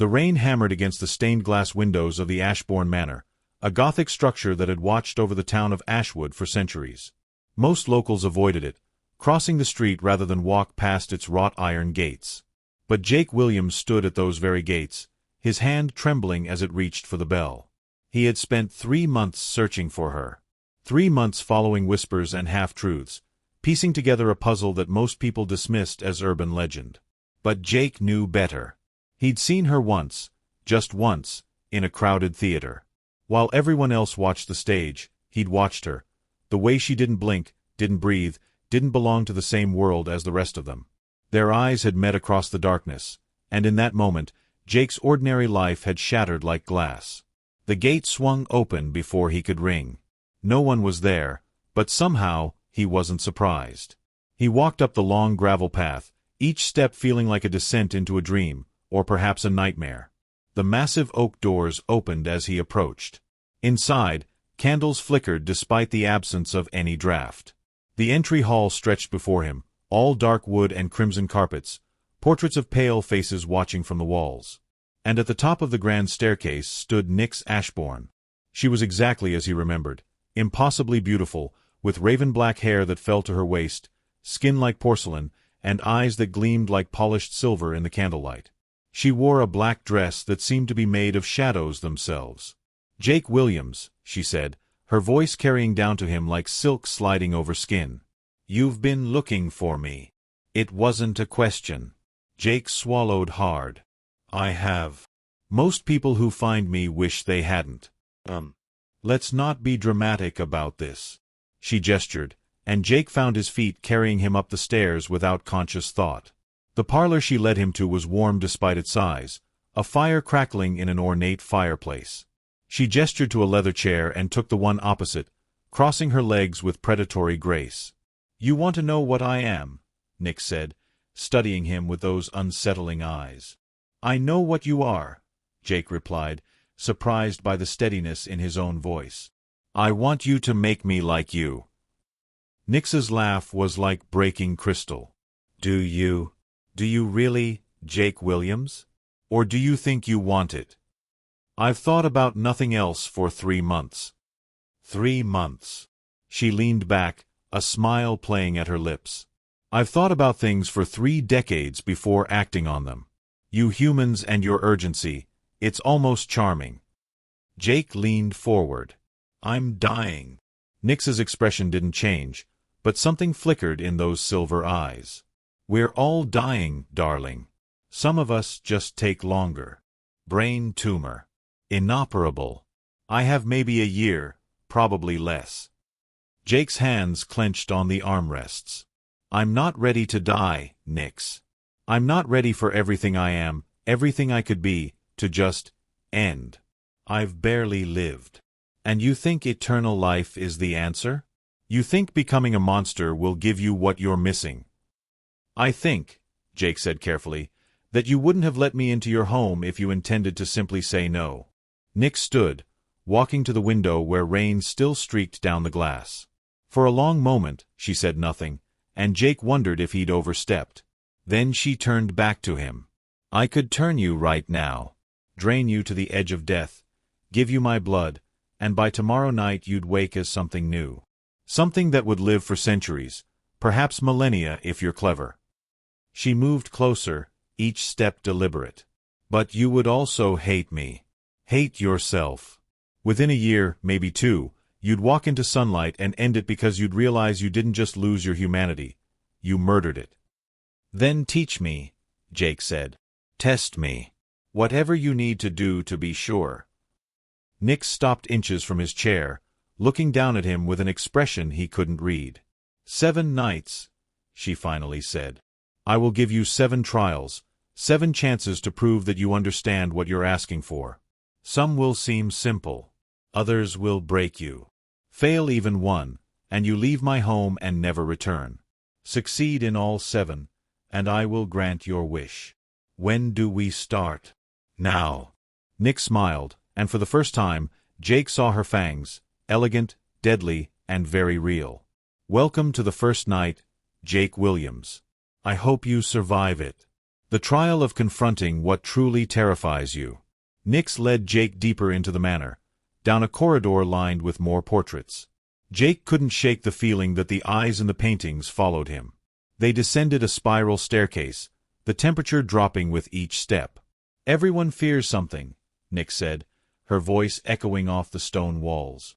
The rain hammered against the stained glass windows of the Ashborne manor, a gothic structure that had watched over the town of Ashwood for centuries. Most locals avoided it, crossing the street rather than walk past its wrought iron gates. But Jake Williams stood at those very gates, his hand trembling as it reached for the bell. He had spent 3 months searching for her. 3 months following whispers and half-truths, piecing together a puzzle that most people dismissed as urban legend. But Jake knew better. He'd seen her once, just once, in a crowded theater. While everyone else watched the stage, he'd watched her. The way she didn't blink, didn't breathe, didn't belong to the same world as the rest of them. Their eyes had met across the darkness, and in that moment, Jake's ordinary life had shattered like glass. The gate swung open before he could ring. No one was there, but somehow, he wasn't surprised. He walked up the long gravel path, each step feeling like a descent into a dream, or perhaps a nightmare. The massive oak doors opened as he approached. Inside, candles flickered despite the absence of any draft. The entry hall stretched before him, all dark wood and crimson carpets, portraits of pale faces watching from the walls. And at the top of the grand staircase stood Nyx Ashborne. She was exactly as he remembered, impossibly beautiful, with raven-black hair that fell to her waist, skin like porcelain, and eyes that gleamed like polished silver in the candlelight. She wore a black dress that seemed to be made of shadows themselves. "Jake Williams," she said, her voice carrying down to him like silk sliding over skin. "You've been looking for me." It wasn't a question. Jake swallowed hard. "I have. Most people who find me wish they hadn't. Let's not be dramatic about this." She gestured, and Jake found his feet carrying him up the stairs without conscious thought. The parlor she led him to was warm despite its size, a fire crackling in an ornate fireplace. She gestured to a leather chair and took the one opposite, crossing her legs with predatory grace. "You want to know what I am?" Nyx said, studying him with those unsettling eyes. "I know what you are," Jake replied, surprised by the steadiness in his own voice. "I want you to make me like you." Nyx's laugh was like breaking crystal. Do you really, Jake Williams? Or do you think you want it?" "I've thought about nothing else for 3 months." 3 months. She leaned back, a smile playing at her lips. "I've thought about things for 3 decades before acting on them. You humans and your urgency, it's almost charming." Jake leaned forward. "I'm dying." Nyx's expression didn't change, but something flickered in those silver eyes. "We're all dying, darling. Some of us just take longer. Brain tumor. Inoperable. I have maybe a year, probably less." Jake's hands clenched on the armrests. "I'm not ready to die, Nyx. I'm not ready for everything I am, everything I could be, to just end. I've barely lived. And you think eternal life is the answer? You think becoming a monster will give you what you're missing?" "I think," Jake said carefully, "that you wouldn't have let me into your home if you intended to simply say no." Nyx stood, walking to the window where rain still streaked down the glass. For a long moment, she said nothing, and Jake wondered if he'd overstepped. Then she turned back to him. "I could turn you right now, drain you to the edge of death, give you my blood, and by tomorrow night you'd wake as something new. Something that would live for centuries, perhaps millennia if you're clever." She moved closer, each step deliberate. "But you would also hate me. Hate yourself. Within a year, maybe 2, you'd walk into sunlight and end it because you'd realize you didn't just lose your humanity, you murdered it." "Then teach me," Jake said. "Test me. Whatever you need to do to be sure." Nyx stopped inches from his chair, looking down at him with an expression he couldn't read. 7 nights, she finally said. "I will give you 7 trials, 7 chances to prove that you understand what you're asking for. Some will seem simple. Others will break you. Fail even one, and you leave my home and never return. Succeed in all 7, and I will grant your wish. When do we start?" "Now." Nyx smiled, and for the first time, Jake saw her fangs, elegant, deadly, and very real. "Welcome to the first night, Jake Williams. I hope you survive it." The trial of confronting what truly terrifies you. Nyx led Jake deeper into the manor, down a corridor lined with more portraits. Jake couldn't shake the feeling that the eyes in the paintings followed him. They descended a spiral staircase, the temperature dropping with each step. "Everyone fears something," Nyx said, her voice echoing off the stone walls.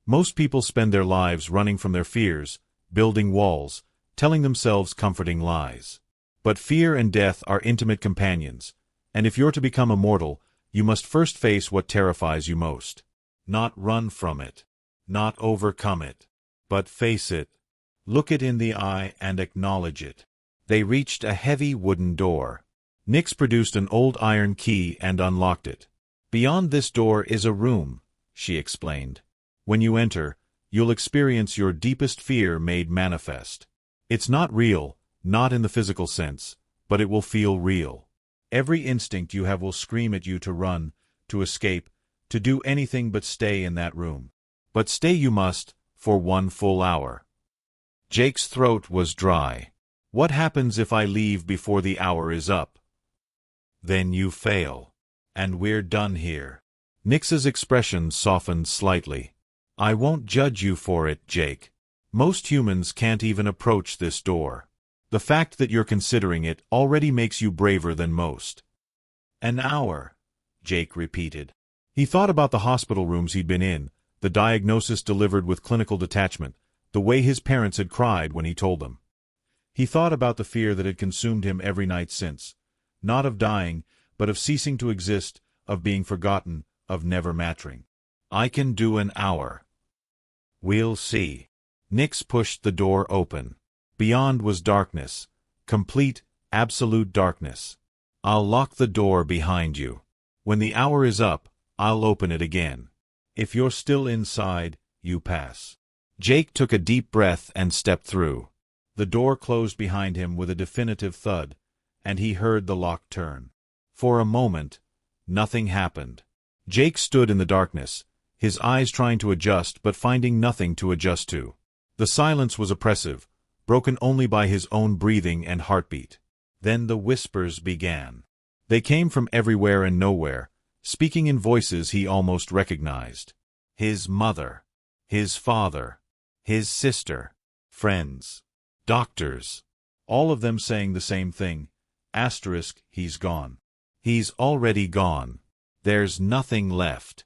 Most people spend their lives running from their fears, building walls, telling themselves comforting lies. But fear and death are intimate companions, and if you're to become immortal, you must first face what terrifies you most. Not run from it, not overcome it, but face it. Look it in the eye and acknowledge it. They reached a heavy wooden door. Nyx produced an old iron key and unlocked it. "Beyond this door is a room," she explained. "When you enter, you'll experience your deepest fear made manifest. It's not real, not in the physical sense, but it will feel real. Every instinct you have will scream at you to run, to escape, to do anything but stay in that room. But stay you must, for 1 full hour." Jake's throat was dry. "What happens if I leave before the hour is up?" "Then you fail. And we're done here." Nyx's expression softened slightly. "I won't judge you for it, Jake. Most humans can't even approach this door. The fact that you're considering it already makes you braver than most." "An hour," Jake repeated. He thought about the hospital rooms he'd been in, the diagnosis delivered with clinical detachment, the way his parents had cried when he told them. He thought about the fear that had consumed him every night since, not of dying, but of ceasing to exist, of being forgotten, of never mattering. "I can do an hour." "We'll see." Nyx pushed the door open. Beyond was darkness, complete, absolute darkness. "I'll lock the door behind you. When the hour is up, I'll open it again. If you're still inside, you pass." Jake took a deep breath and stepped through. The door closed behind him with a definitive thud, and he heard the lock turn. For a moment, nothing happened. Jake stood in the darkness, his eyes trying to adjust but finding nothing to adjust to. The silence was oppressive, broken only by his own breathing and heartbeat. Then the whispers began. They came from everywhere and nowhere, speaking in voices he almost recognized. His mother, his father, his sister, friends, doctors, all of them saying the same thing. Asterisk, he's gone. He's already gone. There's nothing left.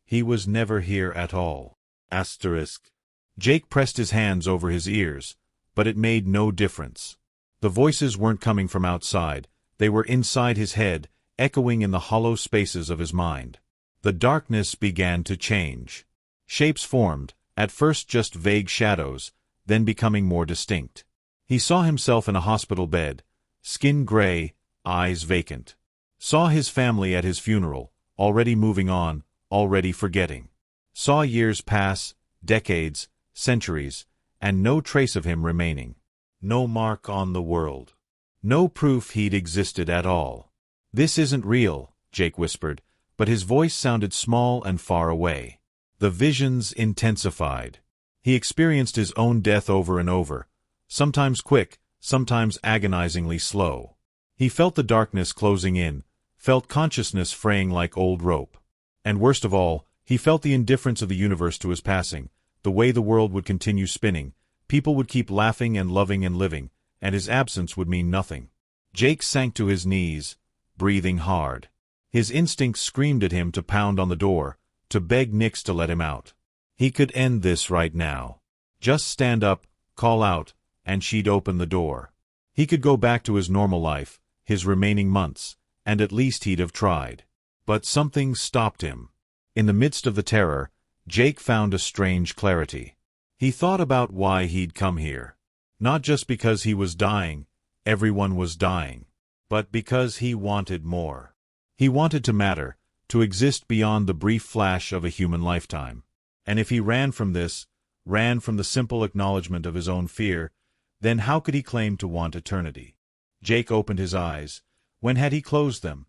He was never here at all. Asterisk. Jake pressed his hands over his ears, but it made no difference. The voices weren't coming from outside, they were inside his head, echoing in the hollow spaces of his mind. The darkness began to change. Shapes formed, at first just vague shadows, then becoming more distinct. He saw himself in a hospital bed, skin gray, eyes vacant. Saw his family at his funeral, already moving on, already forgetting. Saw years pass, decades, centuries, and no trace of him remaining. No mark on the world. No proof he'd existed at all. "This isn't real," Jake whispered, but his voice sounded small and far away. The visions intensified. He experienced his own death over and over, sometimes quick, sometimes agonizingly slow. He felt the darkness closing in, felt consciousness fraying like old rope. And worst of all, he felt the indifference of the universe to his passing, the way the world would continue spinning, people would keep laughing and loving and living, and his absence would mean nothing. Jake sank to his knees, breathing hard. His instincts screamed at him to pound on the door, to beg Nyx to let him out. He could end this right now. Just stand up, call out, and she'd open the door. He could go back to his normal life, his remaining months, and at least he'd have tried. But something stopped him. In the midst of the terror, Jake found a strange clarity. He thought about why he'd come here. Not just because he was dying, everyone was dying, but because he wanted more. He wanted to matter, to exist beyond the brief flash of a human lifetime. And if he ran from this, ran from the simple acknowledgement of his own fear, then how could he claim to want eternity? Jake opened his eyes. When had he closed them?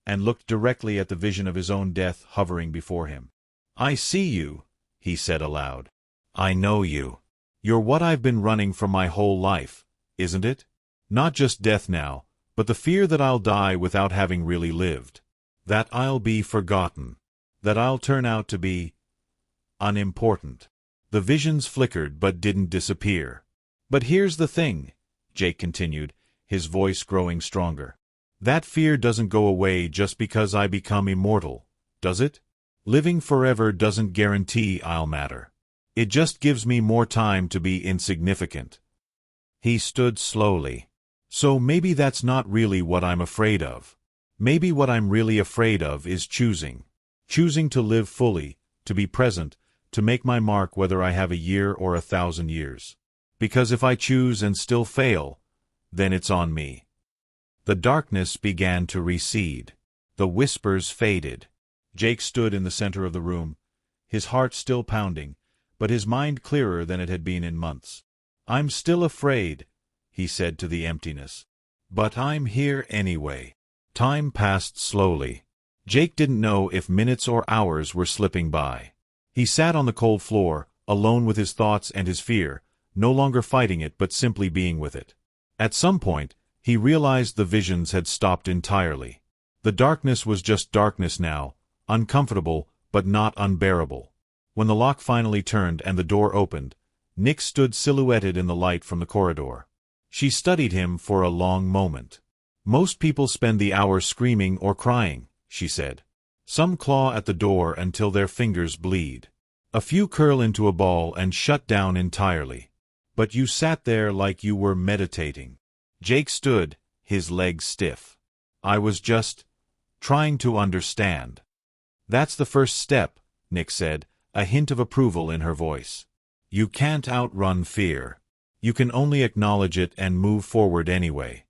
And looked directly at the vision of his own death hovering before him. "I see you," he said aloud. "I know you. You're what I've been running from my whole life, isn't it? Not just death now, but the fear that I'll die without having really lived. That I'll be forgotten. That I'll turn out to be unimportant. The visions flickered but didn't disappear. But here's the thing, Jake continued, his voice growing stronger. That fear doesn't go away just because I become immortal, does it? Living forever doesn't guarantee I'll matter. It just gives me more time to be insignificant. He stood slowly. So maybe that's not really what I'm afraid of. Maybe what I'm really afraid of is choosing. Choosing to live fully, to be present, to make my mark whether I have a year or 1,000 years. Because if I choose and still fail, then it's on me. The darkness began to recede. The whispers faded. Jake stood in the center of the room, his heart still pounding, but his mind clearer than it had been in months. I'm still afraid, he said to the emptiness. But I'm here anyway. Time passed slowly. Jake didn't know if minutes or hours were slipping by. He sat on the cold floor, alone with his thoughts and his fear, no longer fighting it but simply being with it. At some point, he realized the visions had stopped entirely. The darkness was just darkness now, uncomfortable but not unbearable. When the lock finally turned and the door opened, Nyx stood silhouetted in the light from the corridor. She studied him for a long moment. Most people spend the hour screaming or crying, she said. Some claw at the door until their fingers bleed. A few curl into a ball and shut down entirely. But you sat there like you were meditating. Jake stood, his legs stiff. I was just trying to understand. That's the first step, Nyx said, a hint of approval in her voice. You can't outrun fear. You can only acknowledge it and move forward anyway.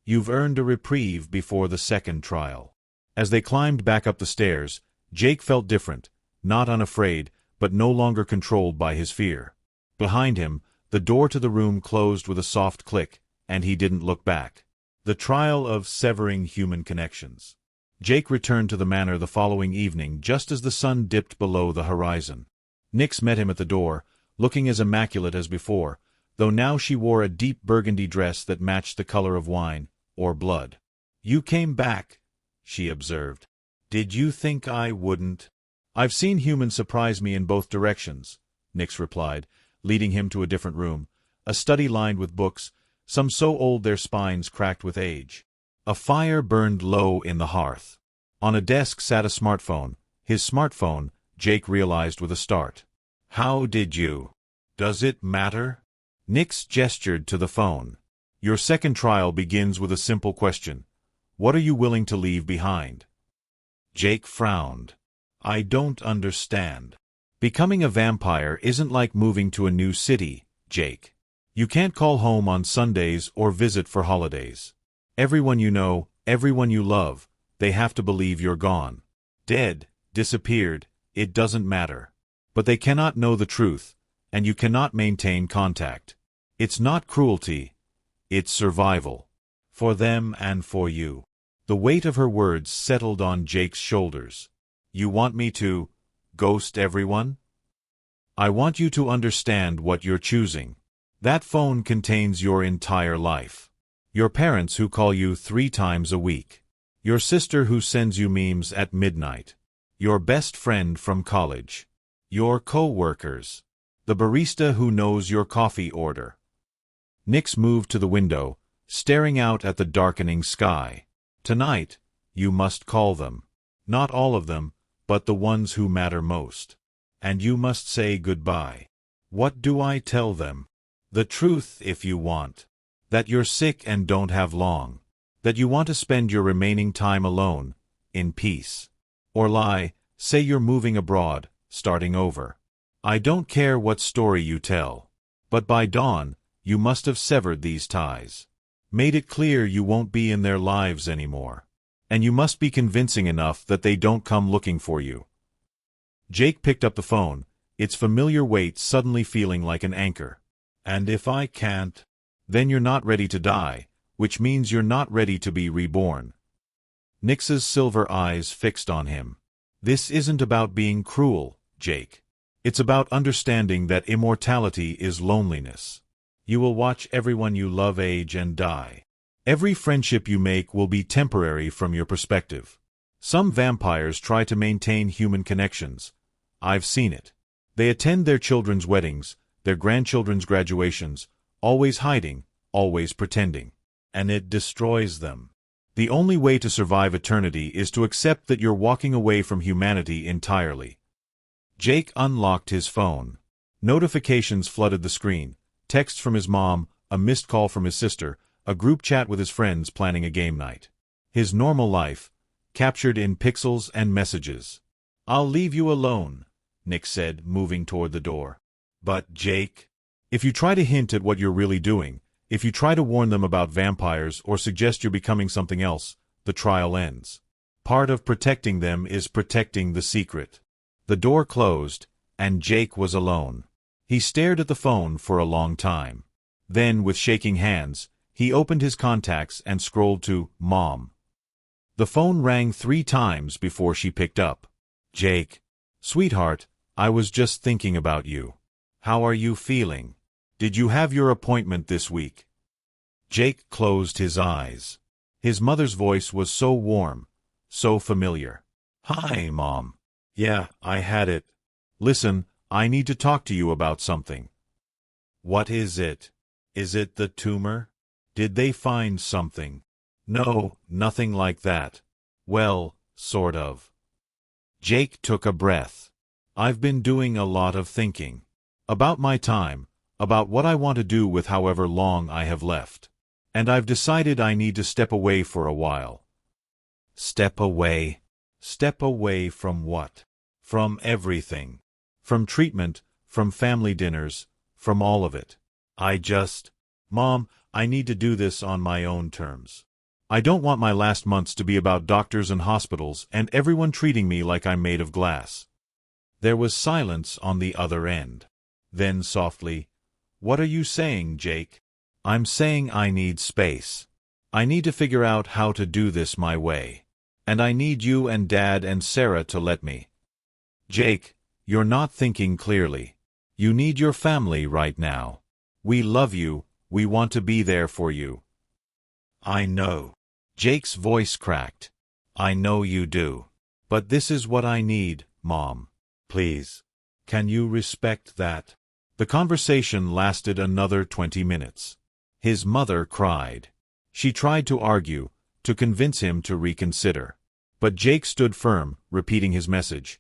You've earned a reprieve before the second trial. As they climbed back up the stairs, Jake felt different, not unafraid, but no longer controlled by his fear. Behind him, the door to the room closed with a soft click, and he didn't look back. The trial of severing human connections. Jake returned to the manor the following evening just as the sun dipped below the horizon. Nyx met him at the door, looking as immaculate as before, though now she wore a deep burgundy dress that matched the color of wine, or blood. You came back, she observed. Did you think I wouldn't? I've seen humans surprise me in both directions, Nyx replied, leading him to a different room, a study lined with books, some so old their spines cracked with age. A fire burned low in the hearth. On a desk sat a smartphone, his smartphone, Jake realized with a start. How did you? Does it matter? Nyx gestured to the phone. Your second trial begins with a simple question. What are you willing to leave behind? Jake frowned. I don't understand. Becoming a vampire isn't like moving to a new city, Jake. You can't call home on Sundays or visit for holidays. Everyone you know, everyone you love, they have to believe you're gone. Dead, disappeared, it doesn't matter. But they cannot know the truth, and you cannot maintain contact. It's not cruelty, it's survival. For them and for you. The weight of her words settled on Jake's shoulders. You want me to ghost everyone? I want you to understand what you're choosing. That phone contains your entire life. Your parents who call you 3 times a week. Your sister who sends you memes at midnight. Your best friend from college. Your co-workers. The barista who knows your coffee order. Nyx moved to the window, staring out at the darkening sky. Tonight, you must call them. Not all of them, but the ones who matter most. And you must say goodbye. What do I tell them? The truth if you want. That you're sick and don't have long. That you want to spend your remaining time alone, in peace. Or lie, say you're moving abroad, starting over. I don't care what story you tell. But by dawn, you must have severed these ties. Made it clear you won't be in their lives anymore. And you must be convincing enough that they don't come looking for you. Jake picked up the phone, its familiar weight suddenly feeling like an anchor. And if I can't? Then you're not ready to die, which means you're not ready to be reborn. Nyx's silver eyes fixed on him. This isn't about being cruel, Jake. It's about understanding that immortality is loneliness. You will watch everyone you love age and die. Every friendship you make will be temporary from your perspective. Some vampires try to maintain human connections. I've seen it. They attend their children's weddings, their grandchildren's graduations, always hiding, always pretending. And it destroys them. The only way to survive eternity is to accept that you're walking away from humanity entirely. Jake unlocked his phone. Notifications flooded the screen. Texts from his mom, a missed call from his sister, a group chat with his friends planning a game night. His normal life, captured in pixels and messages. "I'll leave you alone," Nyx said, moving toward the door. "But, Jake, if you try to hint at what you're really doing, if you try to warn them about vampires or suggest you're becoming something else, the trial ends. Part of protecting them is protecting the secret." The door closed, and Jake was alone. He stared at the phone for a long time. Then, with shaking hands, he opened his contacts and scrolled to Mom. The phone rang 3 times before she picked up. "Jake, sweetheart, I was just thinking about you. How are you feeling? Did you have your appointment this week?" Jake closed his eyes. His mother's voice was so warm, so familiar. "Hi, Mom. Yeah, I had it. Listen, I need to talk to you about something." "What is it? Is it the tumor? Did they find something?" "No, nothing like that. Well, sort of." Jake took a breath. "I've been doing a lot of thinking. About my time, about what I want to do with however long I have left. And I've decided I need to step away for a while." "Step away? Step away from what?" "From everything. From treatment, from family dinners, from all of it. Mom, I need to do this on my own terms. I don't want my last months to be about doctors and hospitals and everyone treating me like I'm made of glass." There was silence on the other end. Then softly, "What are you saying, Jake?" "I'm saying I need space. I need to figure out how to do this my way. And I need you and Dad and Sarah to let me." "Jake, you're not thinking clearly. You need your family right now. We love you, we want to be there for you." "I know." Jake's voice cracked. "I know you do. But this is what I need, Mom. Please. Can you respect that?" The conversation lasted another 20 minutes. His mother cried. She tried to argue, to convince him to reconsider. But Jake stood firm, repeating his message.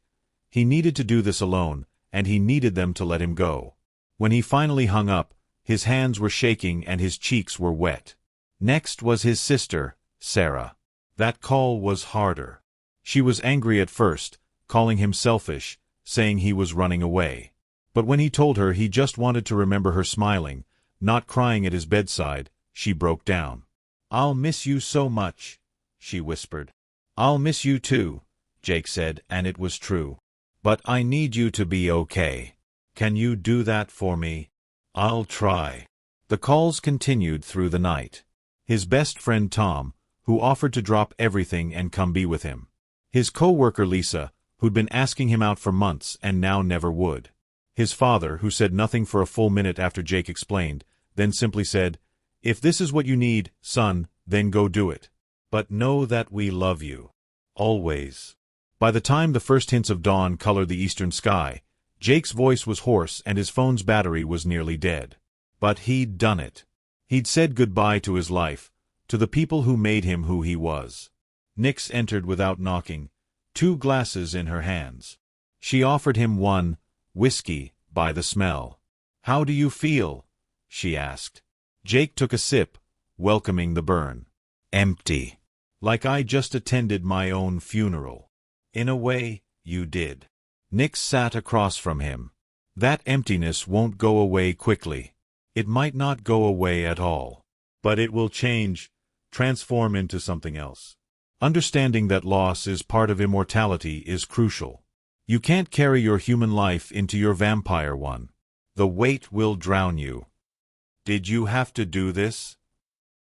He needed to do this alone, and he needed them to let him go. When he finally hung up, his hands were shaking and his cheeks were wet. Next was his sister, Sarah. That call was harder. She was angry at first, calling him selfish, saying he was running away. But when he told her he just wanted to remember her smiling, not crying at his bedside, she broke down. "I'll miss you so much," she whispered. "I'll miss you too," Jake said, and it was true. "But I need you to be okay. Can you do that for me?" "I'll try." The calls continued through the night. His best friend Tom, who offered to drop everything and come be with him. His co-worker Lisa, who'd been asking him out for months and now never would. His father, who said nothing for a full minute after Jake explained, then simply said, "If this is what you need, son, then go do it. But know that we love you. Always." By the time the first hints of dawn colored the eastern sky, Jake's voice was hoarse and his phone's battery was nearly dead. But he'd done it. He'd said goodbye to his life, to the people who made him who he was. Nyx entered without knocking, 2 glasses in her hands. She offered him one, whiskey, by the smell. "How do you feel?" she asked. Jake took a sip, welcoming the burn. "Empty. Like I just attended my own funeral." "In a way, you did." Nyx sat across from him. "That emptiness won't go away quickly. It might not go away at all. But it will change, transform into something else. Understanding that loss is part of immortality is crucial. You can't carry your human life into your vampire one. The weight will drown you." "Did you have to do this?"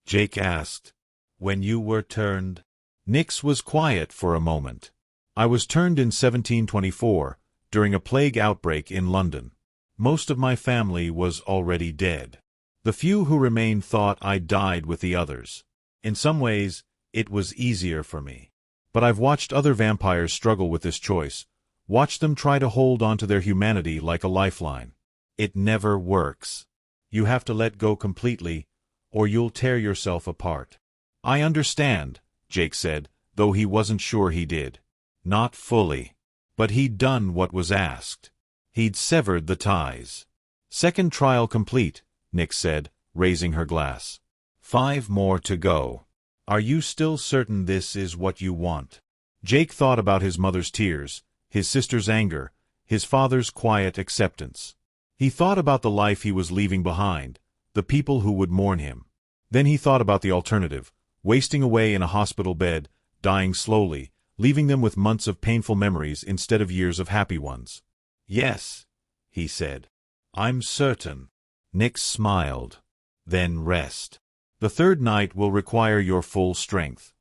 Jake asked. "When you were turned?" Nyx was quiet for a moment. "I was turned in 1724, during a plague outbreak in London. Most of my family was already dead. The few who remained thought I died with the others. In some ways, it was easier for me. But I've watched other vampires struggle with this choice, watched them try to hold onto their humanity like a lifeline. It never works. You have to let go completely, or you'll tear yourself apart. I understand, Jake said, though he wasn't sure he did. Not fully. But he'd done what was asked. He'd severed the ties. Second trial complete, Nyx said, raising her glass. 5 more to go. Are you still certain this is what you want? Jake thought about his mother's tears, his sister's anger, his father's quiet acceptance. He thought about the life he was leaving behind, the people who would mourn him. Then he thought about the alternative, wasting away in a hospital bed, dying slowly, leaving them with months of painful memories instead of years of happy ones. Yes, he said. I'm certain. Nyx smiled. Then rest. The third night will require your full strength.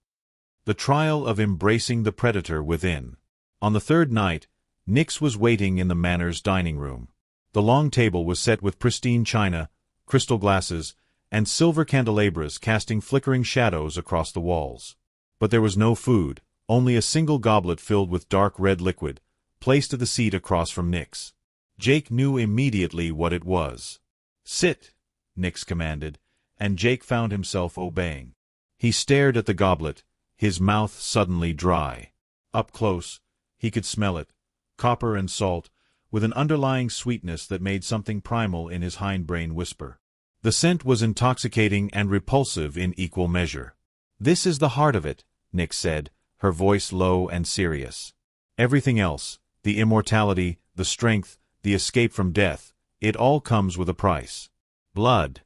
The trial of embracing the predator within. On the third night, Nyx was waiting in the manor's dining room. The long table was set with pristine china, crystal glasses, and silver candelabras casting flickering shadows across the walls. But there was no food, only a single goblet filled with dark red liquid, placed at the seat across from Nyx. Jake knew immediately what it was. Sit, Nyx commanded, and Jake found himself obeying. He stared at the goblet, his mouth suddenly dry. Up close, he could smell it, copper and salt, with an underlying sweetness that made something primal in his hindbrain whisper. The scent was intoxicating and repulsive in equal measure. This is the heart of it, Nyx said, her voice low and serious. Everything else, the immortality, the strength, the escape from death, it all comes with a price. Blood,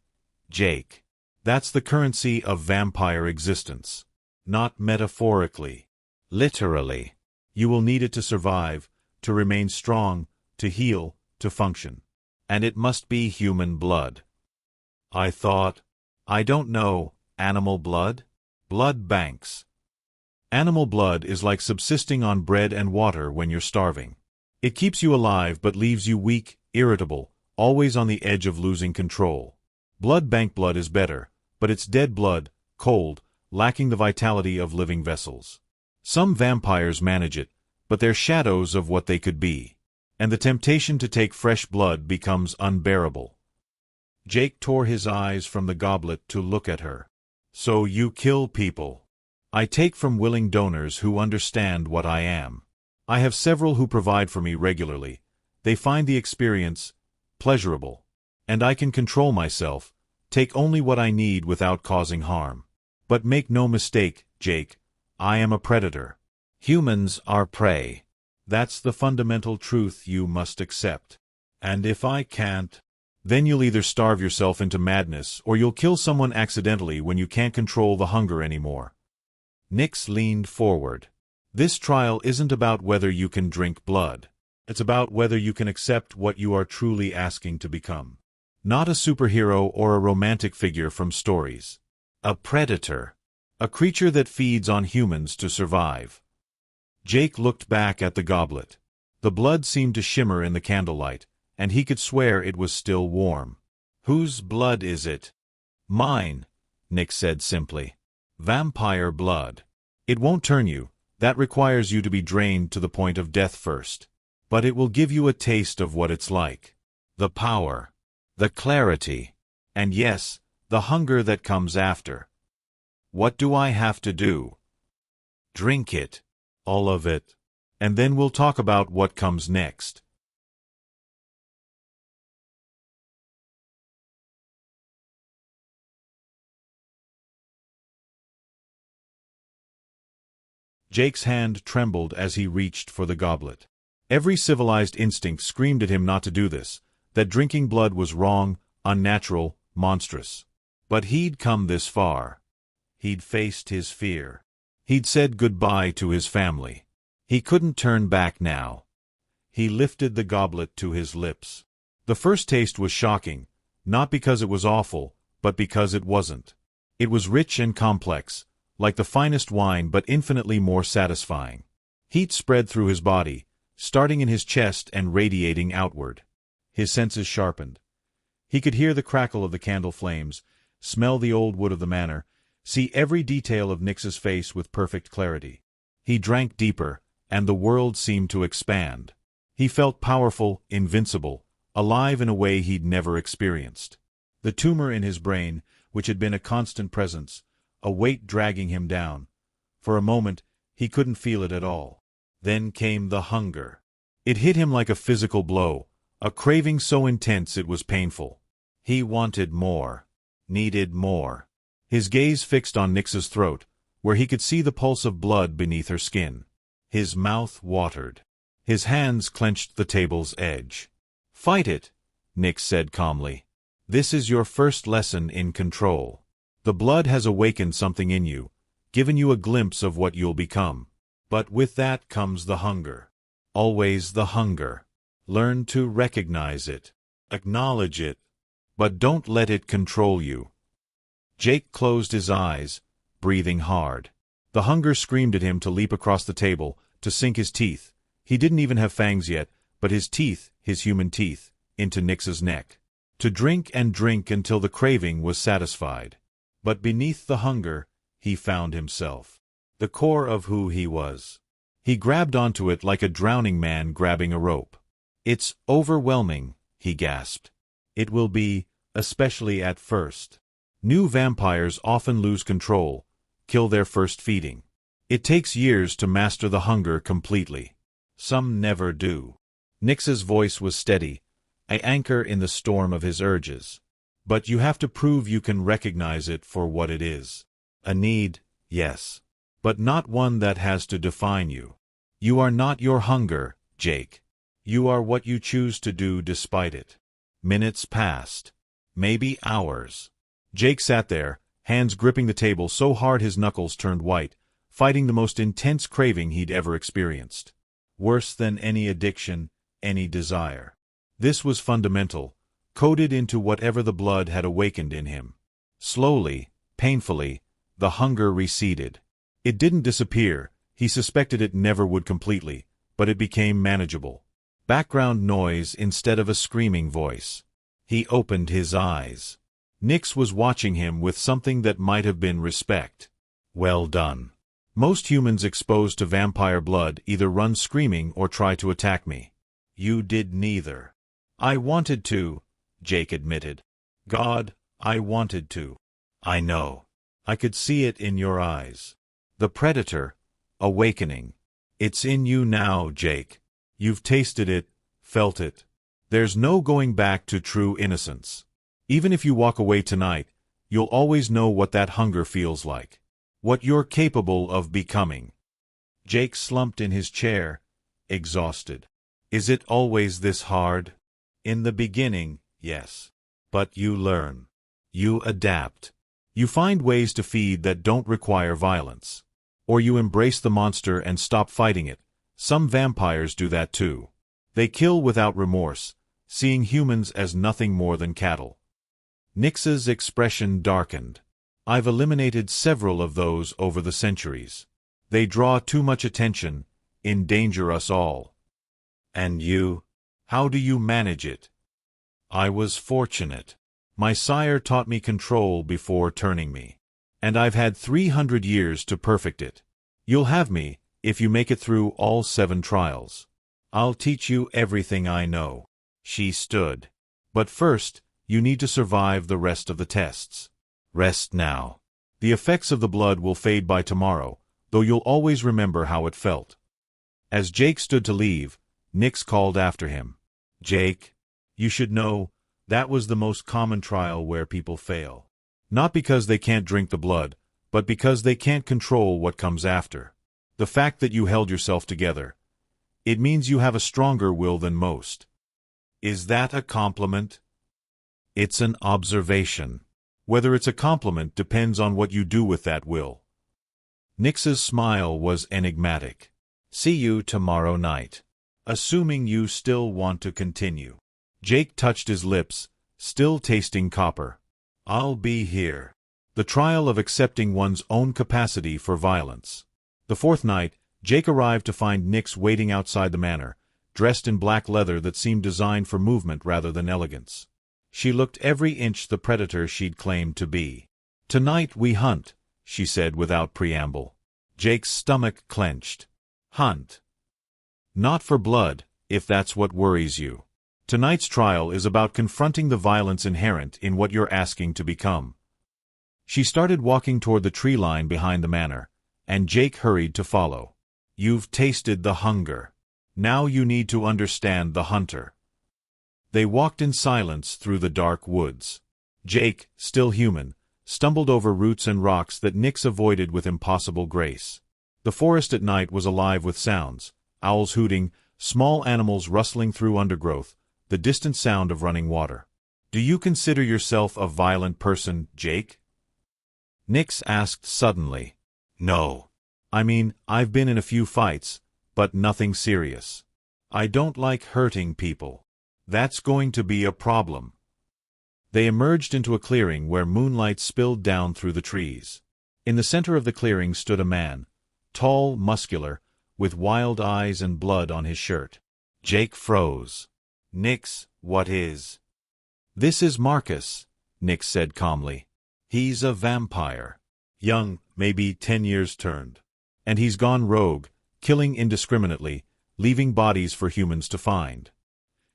Jake. That's the currency of vampire existence. Not metaphorically. Literally. You will need it to survive, to remain strong, to heal, to function. And it must be human blood. I thought, I don't know, animal blood? Blood banks. Animal blood is like subsisting on bread and water when you're starving. It keeps you alive but leaves you weak, irritable, always on the edge of losing control. Blood bank blood is better, but it's dead blood, cold, lacking the vitality of living vessels. Some vampires manage it, but they're shadows of what they could be. And the temptation to take fresh blood becomes unbearable. Jake tore his eyes from the goblet to look at her. So you kill people. I take from willing donors who understand what I am. I have several who provide for me regularly. They find the experience pleasurable. And I can control myself, take only what I need without causing harm. But make no mistake, Jake, I am a predator. Humans are prey. That's the fundamental truth you must accept. And if I can't, then you'll either starve yourself into madness or you'll kill someone accidentally when you can't control the hunger anymore. Nyx leaned forward. This trial isn't about whether you can drink blood. It's about whether you can accept what you are truly asking to become. Not a superhero or a romantic figure from stories. A predator. A creature that feeds on humans to survive. Jake looked back at the goblet. The blood seemed to shimmer in the candlelight, and he could swear it was still warm. Whose blood is it? Mine, Nyx said simply. Vampire blood. It won't turn you. That requires you to be drained to the point of death first. But it will give you a taste of what it's like. The power. The clarity. And yes, the hunger that comes after. What do I have to do? Drink it. All of it. And then we'll talk about what comes next. Jake's hand trembled as he reached for the goblet. Every civilized instinct screamed at him not to do this, that drinking blood was wrong, unnatural, monstrous. But he'd come this far. He'd faced his fear. He'd said goodbye to his family. He couldn't turn back now. He lifted the goblet to his lips. The first taste was shocking, not because it was awful, but because it wasn't. It was rich and complex, like the finest wine but infinitely more satisfying. Heat spread through his body, starting in his chest and radiating outward. His senses sharpened. He could hear the crackle of the candle flames, smell the old wood of the manor, see every detail of Nyx's face with perfect clarity. He drank deeper, and the world seemed to expand. He felt powerful, invincible, alive in a way he'd never experienced. The tumor in his brain, which had been a constant presence, a weight dragging him down. For a moment, he couldn't feel it at all. Then came the hunger. It hit him like a physical blow, a craving so intense it was painful. He wanted more, needed more. His gaze fixed on Nyx's throat, where he could see the pulse of blood beneath her skin. His mouth watered. His hands clenched the table's edge. "Fight it," Nyx said calmly. "This is your first lesson in control. The blood has awakened something in you, given you a glimpse of what you'll become. But with that comes the hunger. Always the hunger. Learn to recognize it. Acknowledge it. But don't let it control you." Jake closed his eyes, breathing hard. The hunger screamed at him to leap across the table, to sink his teeth. He didn't even have fangs yet, but his teeth, his human teeth, into Nyx's neck. To drink and drink until the craving was satisfied. But beneath the hunger, he found himself. The core of who he was. He grabbed onto it like a drowning man grabbing a rope. "It's overwhelming," he gasped. "It will be, especially at first. New vampires often lose control, kill their first feeding. It takes years to master the hunger completely. Some never do." Nyx's voice was steady, an anchor in the storm of his urges. "But you have to prove you can recognize it for what it is. A need, yes. But not one that has to define you. You are not your hunger, Jake. You are what you choose to do despite it." Minutes passed. Maybe hours. Jake sat there, hands gripping the table so hard his knuckles turned white, fighting the most intense craving he'd ever experienced. Worse than any addiction, any desire. This was fundamental, coded into whatever the blood had awakened in him. Slowly, painfully, the hunger receded. It didn't disappear, he suspected it never would completely, but it became manageable. Background noise instead of a screaming voice. He opened his eyes. Nyx was watching him with something that might have been respect. "Well done. Most humans exposed to vampire blood either run screaming or try to attack me. You did neither." "I wanted to," Jake admitted. "God, I wanted to." "I know. I could see it in your eyes. The predator, awakening. It's in you now, Jake. You've tasted it, felt it. There's no going back to true innocence. Even if you walk away tonight, you'll always know what that hunger feels like. What you're capable of becoming." Jake slumped in his chair, exhausted. "Is it always this hard?" "In the beginning, yes. But you learn. You adapt. You find ways to feed that don't require violence. Or you embrace the monster and stop fighting it. Some vampires do that too. They kill without remorse, seeing humans as nothing more than cattle." Nyx's expression darkened. "I've eliminated several of those over the centuries. They draw too much attention, endanger us all." "And you? How do you manage it?" "I was fortunate. My sire taught me control before turning me. And I've had 300 years to perfect it. You'll have me, if you make it through all 7 trials. I'll teach you everything I know." She stood. "But first, you need to survive the rest of the tests. Rest now. The effects of the blood will fade by tomorrow, though you'll always remember how it felt." As Jake stood to leave, Nyx called after him. "Jake, you should know, that was the most common trial where people fail. Not because they can't drink the blood, but because they can't control what comes after. The fact that you held yourself together, it means you have a stronger will than most." "Is that a compliment?" "It's an observation. Whether it's a compliment depends on what you do with that will." Nyx's smile was enigmatic. "See you tomorrow night. Assuming you still want to continue." Jake touched his lips, still tasting copper. "I'll be here." The trial of accepting one's own capacity for violence. The 4th night, Jake arrived to find Nyx waiting outside the manor, dressed in black leather that seemed designed for movement rather than elegance. She looked every inch the predator she'd claimed to be. "Tonight we hunt," she said without preamble. Jake's stomach clenched. Hunt. Not for blood, if that's what worries you. Tonight's trial is about confronting the violence inherent in what you're asking to become. She started walking toward the tree line behind the manor, and Jake hurried to follow. You've tasted the hunger. Now you need to understand the hunter. They walked in silence through the dark woods. Jake, still human, stumbled over roots and rocks that Nyx avoided with impossible grace. The forest at night was alive with sounds, owls hooting, small animals rustling through undergrowth, the distant sound of running water. Do you consider yourself a violent person, Jake? Nyx asked suddenly. No. I mean, I've been in a few fights, but nothing serious. I don't like hurting people. That's going to be a problem. They emerged into a clearing where moonlight spilled down through the trees. In the center of the clearing stood a man, tall, muscular, with wild eyes and blood on his shirt. Jake froze. Nyx, what is? This is Marcus, Nyx said calmly. He's a vampire. Young, maybe 10 years turned. And he's gone rogue, killing indiscriminately, leaving bodies for humans to find.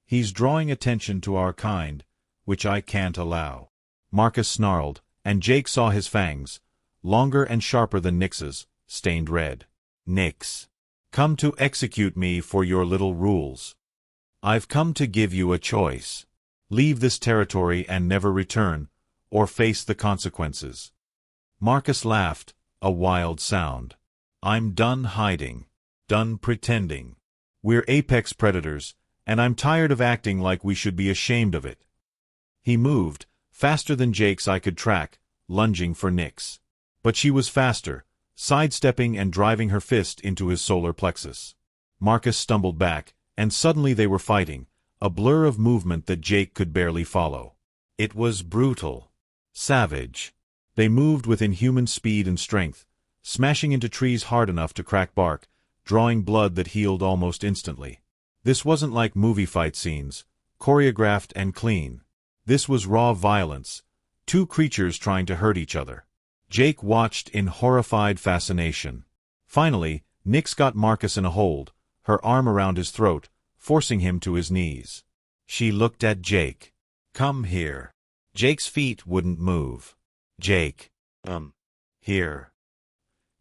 He's drawing attention to our kind, which I can't allow. Marcus snarled, and Jake saw his fangs, longer and sharper than Nyx's, stained red. Nyx, come to execute me for your little rules. I've come to give you a choice. Leave this territory and never return, or face the consequences. Marcus laughed, a wild sound. I'm done hiding. Done pretending. We're apex predators, and I'm tired of acting like we should be ashamed of it. He moved, faster than Jake's eye could track, lunging for Nyx. But she was faster, sidestepping and driving her fist into his solar plexus. Marcus stumbled back, and suddenly they were fighting, a blur of movement that Jake could barely follow. It was brutal. Savage. They moved with inhuman speed and strength, smashing into trees hard enough to crack bark, drawing blood that healed almost instantly. This wasn't like movie fight scenes, choreographed and clean. This was raw violence, two creatures trying to hurt each other. Jake watched in horrified fascination. Finally, Nyx got Marcus in a hold, her arm around his throat, forcing him to his knees. She looked at Jake. Come here. Jake's feet wouldn't move. Jake. Here.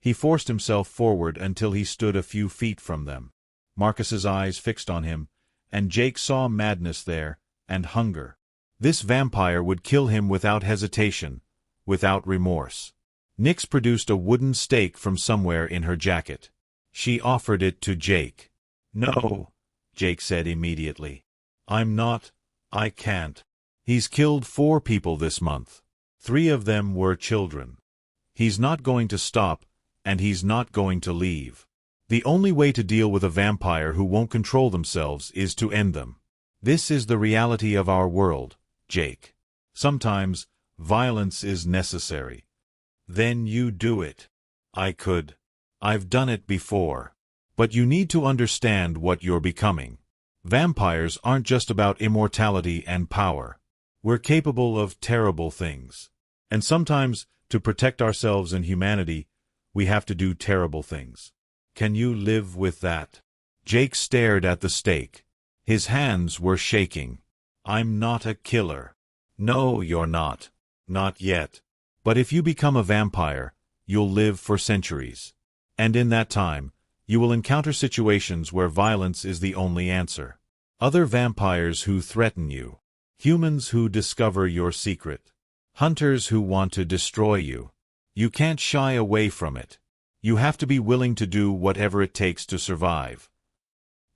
He forced himself forward until he stood a few feet from them. Marcus's eyes fixed on him, and Jake saw madness there, and hunger. This vampire would kill him without hesitation, without remorse. Nyx produced a wooden stake from somewhere in her jacket. She offered it to Jake. No, Jake said immediately. I can't. He's killed 4 people this month. 3 of them were children. He's not going to stop, and he's not going to leave. The only way to deal with a vampire who won't control themselves is to end them. This is the reality of our world, Jake. Sometimes, violence is necessary. Then you do it. I've done it before. But you need to understand what you're becoming. Vampires aren't just about immortality and power. We're capable of terrible things. And sometimes, to protect ourselves and humanity, we have to do terrible things. Can you live with that? Jake stared at the stake. His hands were shaking. I'm not a killer. No, you're not. Not yet. But if you become a vampire, you'll live for centuries. And in that time, you will encounter situations where violence is the only answer. Other vampires who threaten you. Humans who discover your secret. Hunters who want to destroy you. You can't shy away from it. You have to be willing to do whatever it takes to survive.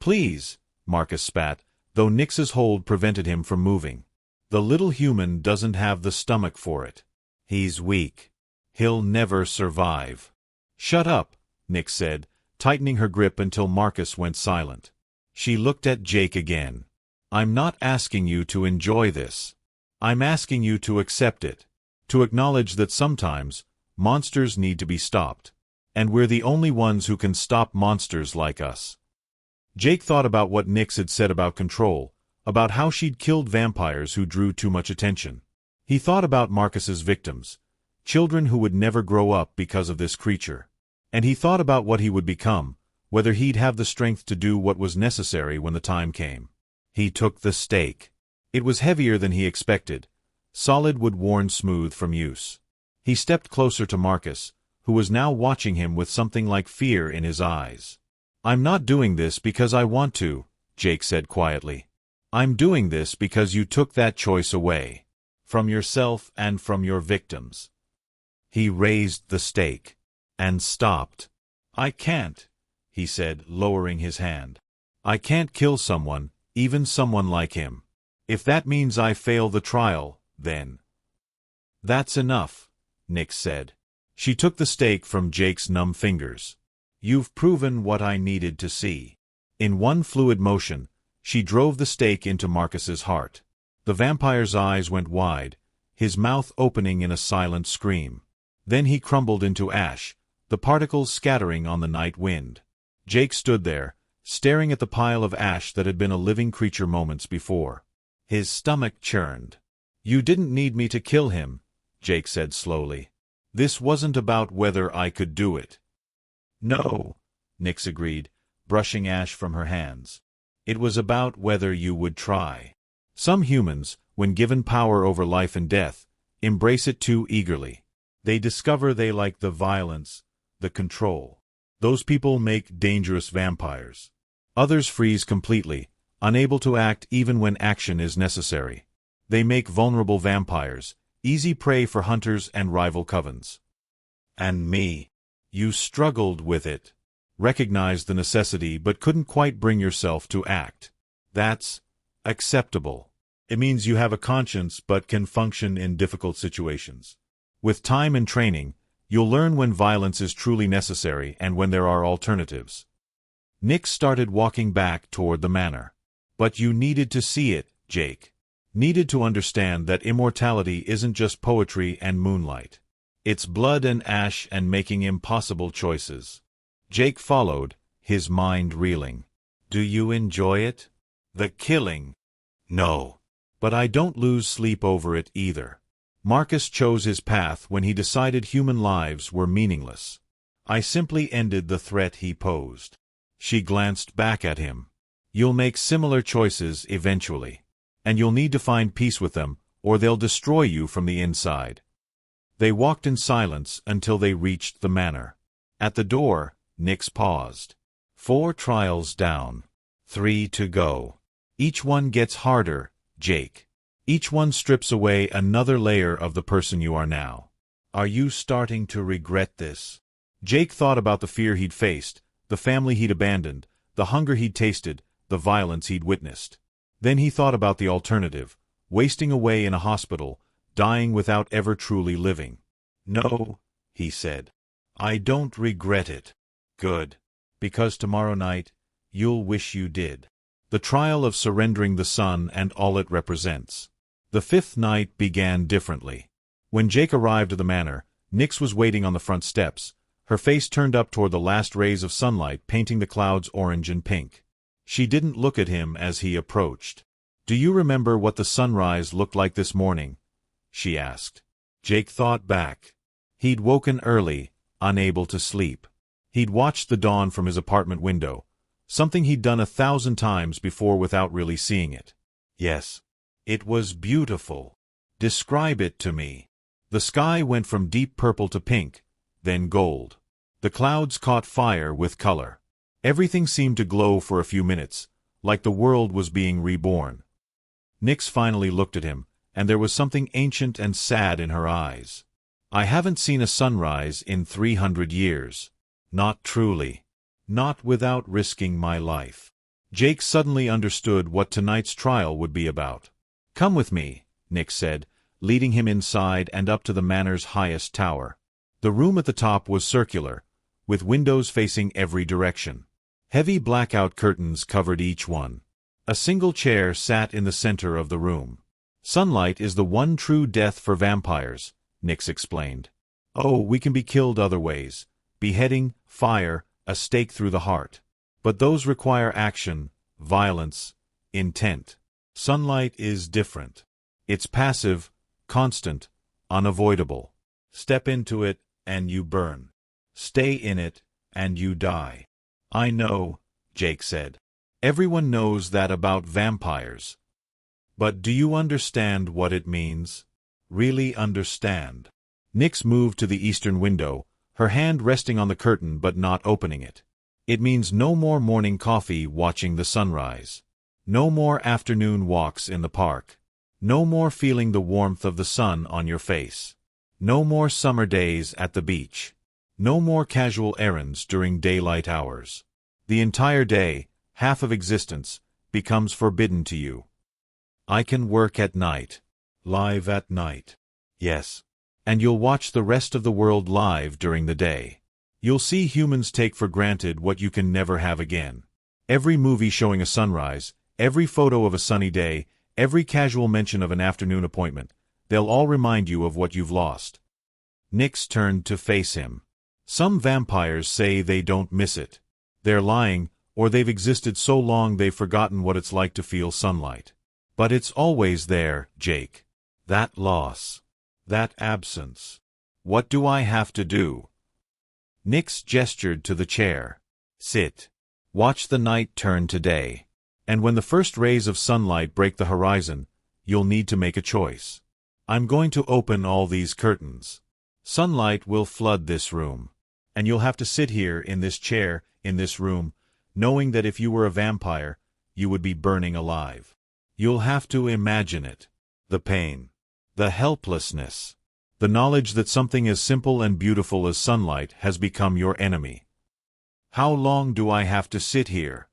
Please, Marcus spat, though Nyx's hold prevented him from moving. The little human doesn't have the stomach for it. He's weak. He'll never survive. Shut up, Nyx said, tightening her grip until Marcus went silent. She looked at Jake again. I'm not asking you to enjoy this. I'm asking you to accept it. To acknowledge that sometimes, monsters need to be stopped. And we're the only ones who can stop monsters like us. Jake thought about what Nyx had said about control, about how she'd killed vampires who drew too much attention. He thought about Marcus's victims, children who would never grow up because of this creature. And he thought about what he would become, whether he'd have the strength to do what was necessary when the time came. He took the stake. It was heavier than he expected, solid wood worn smooth from use. He stepped closer to Marcus, who was now watching him with something like fear in his eyes. "I'm not doing this because I want to," Jake said quietly. "I'm doing this because you took that choice away. From yourself and from your victims." He raised the stake. And stopped. "I can't," he said, lowering his hand. "I can't kill someone, even someone like him. If that means I fail the trial, then—" "That's enough," Nyx said. She took the stake from Jake's numb fingers. "You've proven what I needed to see." In one fluid motion, she drove the stake into Marcus's heart. The vampire's eyes went wide, his mouth opening in a silent scream. Then he crumbled into ash, the particles scattering on the night wind. Jake stood there, staring at the pile of ash that had been a living creature moments before. His stomach churned. "You didn't need me to kill him," Jake said slowly. "This wasn't about whether I could do it." "No," Nyx agreed, brushing ash from her hands. "It was about whether you would try. Some humans, when given power over life and death, embrace it too eagerly. They discover they like the violence, the control. Those people make dangerous vampires. Others freeze completely, unable to act even when action is necessary. They make vulnerable vampires, easy prey for hunters and rival covens. And me. You struggled with it. Recognized the necessity but couldn't quite bring yourself to act. That's acceptable. It means you have a conscience but can function in difficult situations. With time and training, you'll learn when violence is truly necessary and when there are alternatives." Nyx started walking back toward the manor. "But you needed to see it, Jake. Needed to understand that immortality isn't just poetry and moonlight. It's blood and ash and making impossible choices." Jake followed, his mind reeling. "Do you enjoy it? The killing?" "No. But I don't lose sleep over it either. Marcus chose his path when he decided human lives were meaningless. I simply ended the threat he posed." She glanced back at him. "You'll make similar choices eventually. And you'll need to find peace with them, or they'll destroy you from the inside." They walked in silence until they reached the manor. At the door, Nyx paused. 4 trials down. 3 to go. Each one gets harder, Jake. Each one strips away another layer of the person you are now. Are you starting to regret this?" Jake thought about the fear he'd faced, the family he'd abandoned, the hunger he'd tasted, the violence he'd witnessed. Then he thought about the alternative, wasting away in a hospital, dying without ever truly living. "No," he said. "I don't regret it." "Good. Because tomorrow night, you'll wish you did." The trial of surrendering the sun and all it represents. The 5th night began differently. When Jake arrived at the manor, Nyx was waiting on the front steps, her face turned up toward the last rays of sunlight painting the clouds orange and pink. She didn't look at him as he approached. "Do you remember what the sunrise looked like this morning?" she asked. Jake thought back. He'd woken early, unable to sleep. He'd watched the dawn from his apartment window, something he'd done 1,000 times before without really seeing it. "Yes. It was beautiful. Describe it to me." The sky went from deep purple to pink, then gold. The clouds caught fire with color. Everything seemed to glow for a few minutes, like the world was being reborn. Nyx finally looked at him, and there was something ancient and sad in her eyes. "I haven't seen a sunrise in 300 years. Not truly. Not without risking my life." Jake suddenly understood what tonight's trial would be about. "Come with me," Nyx said, leading him inside and up to the manor's highest tower. The room at the top was circular, with windows facing every direction. Heavy blackout curtains covered each one. A single chair sat in the center of the room. "Sunlight is the one true death for vampires," Nyx explained. "Oh, we can be killed other ways. Beheading, fire, a stake through the heart. But those require action, violence, intent. Sunlight is different. It's passive, constant, unavoidable. Step into it, and you burn. Stay in it, and you die. I know, Jake said. Everyone knows that about vampires. But do you understand what it means? Really understand? Nyx moved to the eastern window, her hand resting on the curtain but not opening it. It means no more morning coffee watching the sunrise. No more afternoon walks in the park. No more feeling the warmth of the sun on your face. No more summer days at the beach. No more casual errands during daylight hours. The entire day, half of existence, becomes forbidden to you. I can work at night. Live at night. Yes. And you'll watch the rest of the world live during the day. You'll see humans take for granted what you can never have again. Every movie showing a sunrise, every photo of a sunny day, every casual mention of an afternoon appointment, they'll all remind you of what you've lost. Nyx turned to face him. Some vampires say they don't miss it. They're lying, or they've existed so long they've forgotten what it's like to feel sunlight. But it's always there, Jake. That loss. That absence. What do I have to do? Nyx gestured to the chair. Sit. Watch the night turn to day. And when the first rays of sunlight break the horizon, you'll need to make a choice. I'm going to open all these curtains. Sunlight will flood this room. And you'll have to sit here in this chair, in this room, knowing that if you were a vampire, you would be burning alive. You'll have to imagine it. The pain. The helplessness. The knowledge that something as simple and beautiful as sunlight has become your enemy. How long do I have to sit here?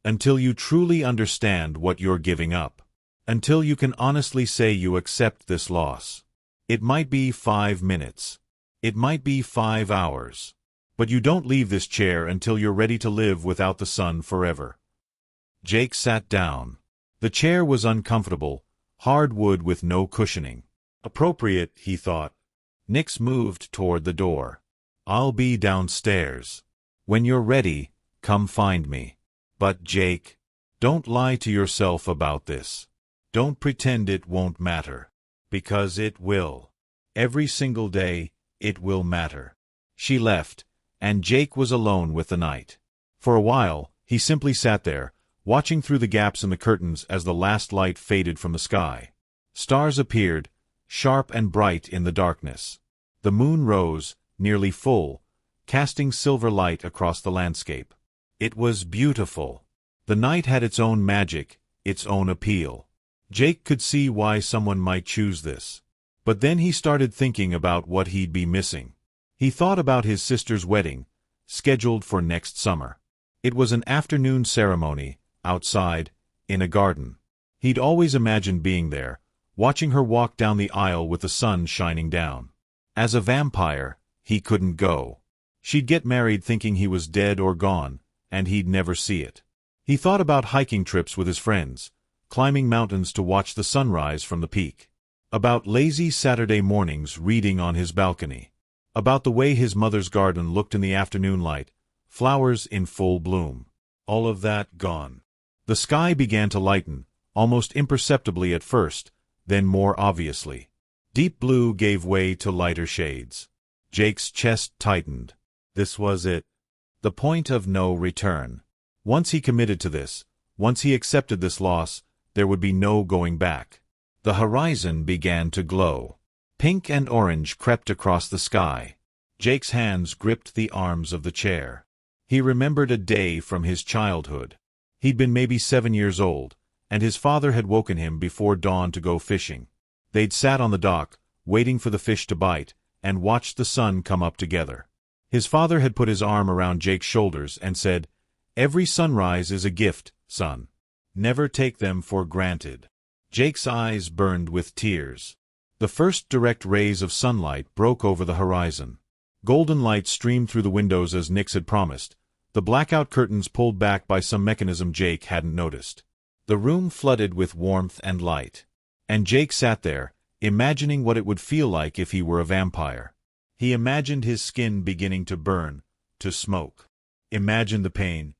Until you truly understand what you're giving up. Until you can honestly say you accept this loss. It might be 5 minutes. It might be 5 hours. But you don't leave this chair until you're ready to live without the sun forever. Jake sat down. The chair was uncomfortable, hard wood with no cushioning. Appropriate, he thought. Nyx moved toward the door. I'll be downstairs. When you're ready, come find me. But Jake, don't lie to yourself about this. Don't pretend it won't matter. Because it will. Every single day, it will matter. She left, and Jake was alone with the night. For a while, he simply sat there, watching through the gaps in the curtains as the last light faded from the sky. Stars appeared, sharp and bright in the darkness. The moon rose, nearly full, casting silver light across the landscape. It was beautiful. The night had its own magic, its own appeal. Jake could see why someone might choose this. But then he started thinking about what he'd be missing. He thought about his sister's wedding, scheduled for next summer. It was an afternoon ceremony, outside, in a garden. He'd always imagined being there, watching her walk down the aisle with the sun shining down. As a vampire, he couldn't go. She'd get married thinking he was dead or gone, and he'd never see it. He thought about hiking trips with his friends, climbing mountains to watch the sunrise from the peak. About lazy Saturday mornings reading on his balcony. About the way his mother's garden looked in the afternoon light, flowers in full bloom. All of that gone. The sky began to lighten, almost imperceptibly at first, then more obviously. Deep blue gave way to lighter shades. Jake's chest tightened. This was it. The point of no return. Once he committed to this, once he accepted this loss, there would be no going back. The horizon began to glow. Pink and orange crept across the sky. Jake's hands gripped the arms of the chair. He remembered a day from his childhood. He'd been maybe 7 years old, and his father had woken him before dawn to go fishing. They'd sat on the dock, waiting for the fish to bite, and watched the sun come up together. His father had put his arm around Jake's shoulders and said, "Every sunrise is a gift, son. Never take them for granted." Jake's eyes burned with tears. The first direct rays of sunlight broke over the horizon. Golden light streamed through the windows as Nyx had promised, the blackout curtains pulled back by some mechanism Jake hadn't noticed. The room flooded with warmth and light. And Jake sat there, imagining what it would feel like if he were a vampire. He imagined his skin beginning to burn, to smoke. Imagined the pain,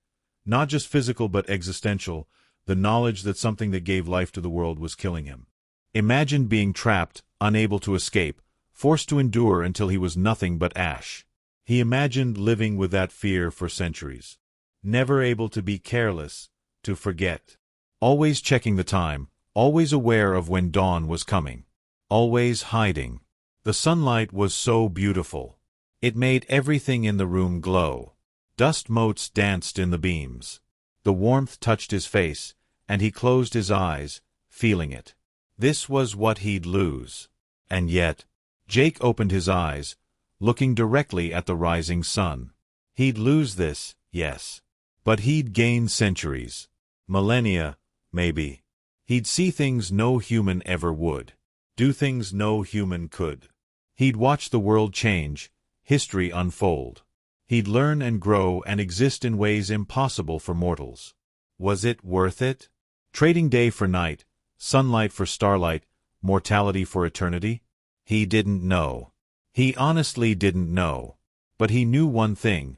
not just physical but existential, the knowledge that something that gave life to the world was killing him. Imagined being trapped, unable to escape, forced to endure until he was nothing but ash. He imagined living with that fear for centuries. Never able to be careless, to forget. Always checking the time, always aware of when dawn was coming. Always hiding. The sunlight was so beautiful. It made everything in the room glow. Dust motes danced in the beams. The warmth touched his face, and he closed his eyes, feeling it. This was what he'd lose. And yet, Jake opened his eyes, looking directly at the rising sun. He'd lose this, yes. But he'd gain centuries. Millennia, maybe. He'd see things no human ever would. Do things no human could. He'd watch the world change, history unfold. He'd learn and grow and exist in ways impossible for mortals. Was it worth it? Trading day for night, sunlight for starlight, mortality for eternity? He didn't know. He honestly didn't know. But he knew one thing.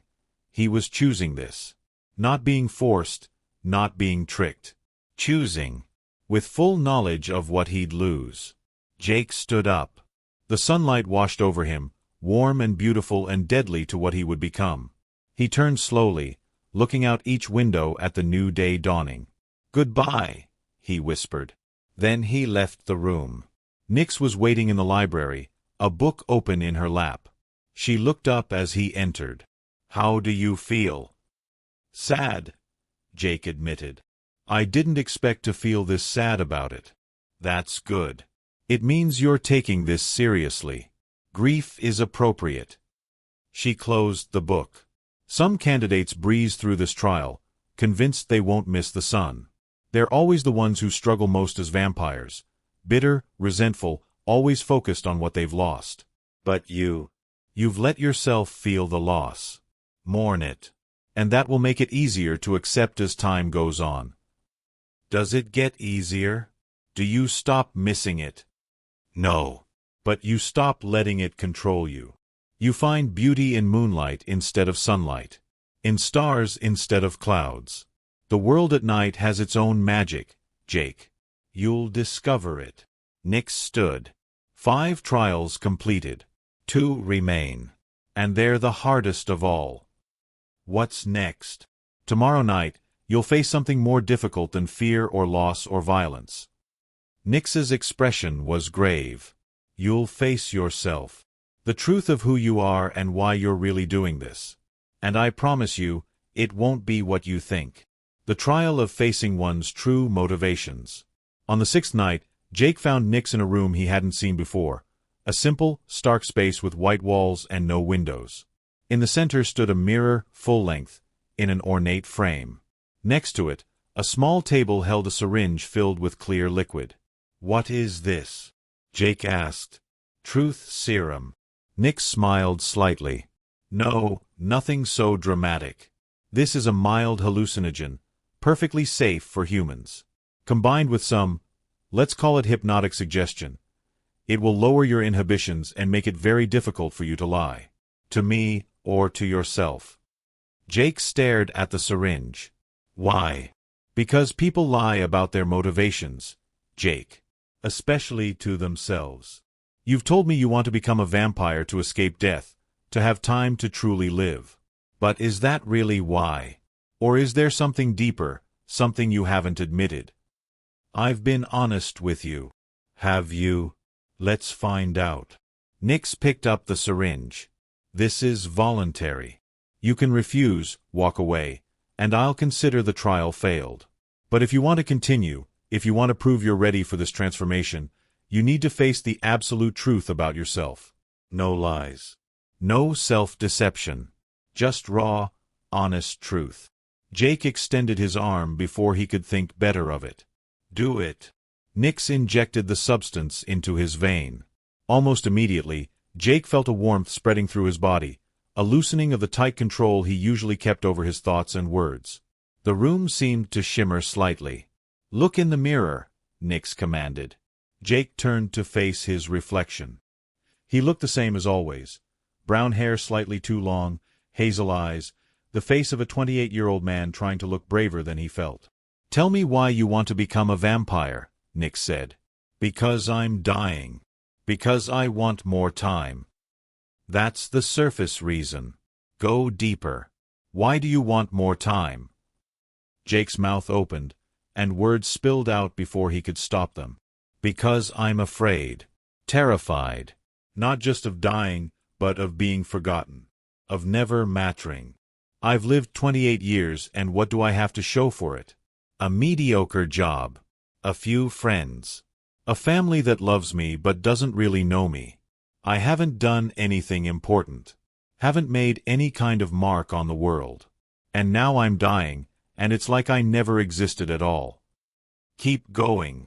He was choosing this. Not being forced, not being tricked. Choosing. With full knowledge of what he'd lose. Jake stood up. The sunlight washed over him, warm and beautiful and deadly to what he would become. He turned slowly, looking out each window at the new day dawning. "Goodbye," he whispered. Then he left the room. Nyx was waiting in the library, a book open in her lap. She looked up as he entered. "How do you feel?" "Sad," Jake admitted. "I didn't expect to feel this sad about it." "That's good. It means you're taking this seriously. Grief is appropriate." She closed the book. Some candidates breeze through this trial, convinced they won't miss the sun. They're always the ones who struggle most as vampires. Bitter, resentful, always focused on what they've lost. But you've let yourself feel the loss. Mourn it. And that will make it easier to accept as time goes on. Does it get easier? Do you stop missing it? No. But you stop letting it control you. You find beauty in moonlight instead of sunlight. In stars instead of clouds. The world at night has its own magic, Jake. You'll discover it. Nyx stood. 5 trials completed. 2 remain. And they're the hardest of all. What's next? Tomorrow night, you'll face something more difficult than fear or loss or violence. Nyx's expression was grave. You'll face yourself. The truth of who you are and why you're really doing this. And I promise you, it won't be what you think. The trial of facing one's true motivations. On the 6th night, Jake found Nyx in a room he hadn't seen before. A simple, stark space with white walls and no windows. In the center stood a mirror, full length, in an ornate frame. Next to it, a small table held a syringe filled with clear liquid. "What is this?" Jake asked. "Truth serum." Nyx smiled slightly. "No, nothing so dramatic. This is a mild hallucinogen, perfectly safe for humans. Combined with some, let's call it hypnotic suggestion, it will lower your inhibitions and make it very difficult for you to lie. To me, or to yourself." Jake stared at the syringe. "Why?" "Because people lie about their motivations, Jake. Especially to themselves. You've told me you want to become a vampire to escape death, to have time to truly live. But is that really why? Or is there something deeper, something you haven't admitted? I've been honest with you. Have you? Let's find out." Nyx picked up the syringe. "This is voluntary. You can refuse, walk away, and I'll consider the trial failed. But if you want to continue, if you want to prove you're ready for this transformation, you need to face the absolute truth about yourself. No lies. No self-deception. Just raw, honest truth." Jake extended his arm before he could think better of it. "Do it." Nyx injected the substance into his vein. Almost immediately, Jake felt a warmth spreading through his body, a loosening of the tight control he usually kept over his thoughts and words. The room seemed to shimmer slightly. "Look in the mirror," Nyx commanded. Jake turned to face his reflection. He looked the same as always. Brown hair slightly too long, hazel eyes, the face of a 28-year-old man trying to look braver than he felt. "Tell me why you want to become a vampire," Nyx said. "Because I'm dying. Because I want more time. That's the surface reason. Go deeper. Why do you want more time? Jake's mouth opened, and words spilled out before he could stop them. Because I'm afraid. Terrified. Not just of dying, but of being forgotten. Of never mattering. I've lived 28 years, and what do I have to show for it? A mediocre job. A few friends. A family that loves me but doesn't really know me. I haven't done anything important. Haven't made any kind of mark on the world. And now I'm dying, and it's like I never existed at all. Keep going.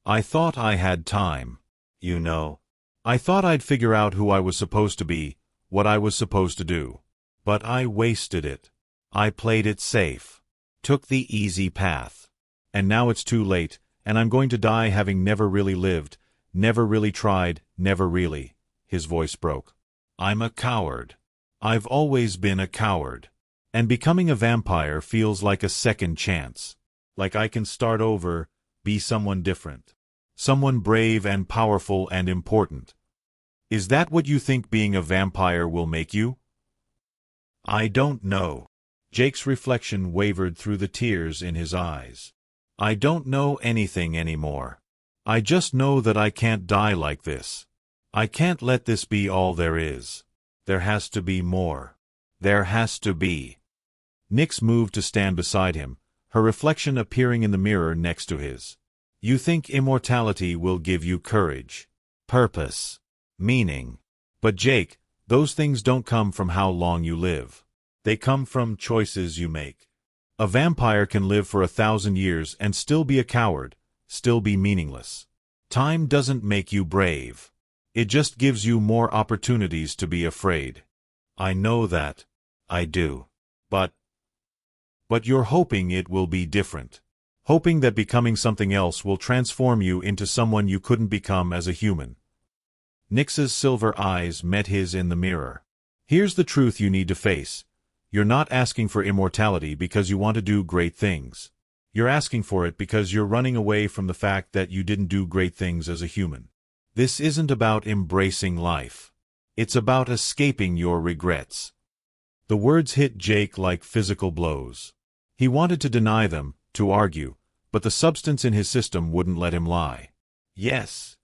I thought I had time. You know. I thought I'd figure out who I was supposed to be, what I was supposed to do. But I wasted it. I played it safe. Took the easy path. And now it's too late, and I'm going to die having never really lived, never really tried, never really. His voice broke. I'm a coward. I've always been a coward. And becoming a vampire feels like a second chance. Like I can start over, be someone different. Someone brave and powerful and important. Is that what you think being a vampire will make you? I don't know. Jake's reflection wavered through the tears in his eyes. I don't know anything anymore. I just know that I can't die like this. I can't let this be all there is. There has to be more. There has to be. Nyx moved to stand beside him, her reflection appearing in the mirror next to his. You think immortality will give you courage, purpose, meaning. But Jake, those things don't come from how long you live. They come from choices you make. A vampire can live for 1,000 years and still be a coward, still be meaningless. Time doesn't make you brave. It just gives you more opportunities to be afraid. I know that. I do. But you're hoping it will be different. Hoping that becoming something else will transform you into someone you couldn't become as a human. Nyx's silver eyes met his in the mirror. Here's the truth you need to face. You're not asking for immortality because you want to do great things. You're asking for it because you're running away from the fact that you didn't do great things as a human. This isn't about embracing life. It's about escaping your regrets. The words hit Jake like physical blows. He wanted to deny them, to argue, but the substance in his system wouldn't let him lie. Yes,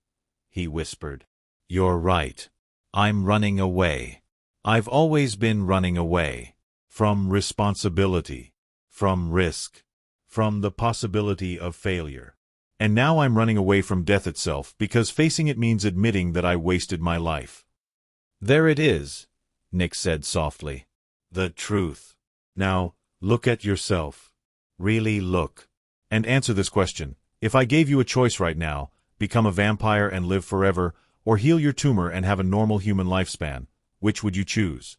he whispered. You're right. I'm running away. I've always been running away. From responsibility. From risk. From the possibility of failure. And now I'm running away from death itself because facing it means admitting that I wasted my life. There it is, Nyx said softly. The truth. Now, look at yourself. Really look. And answer this question. If I gave you a choice right now, become a vampire and live forever, or heal your tumor and have a normal human lifespan, which would you choose?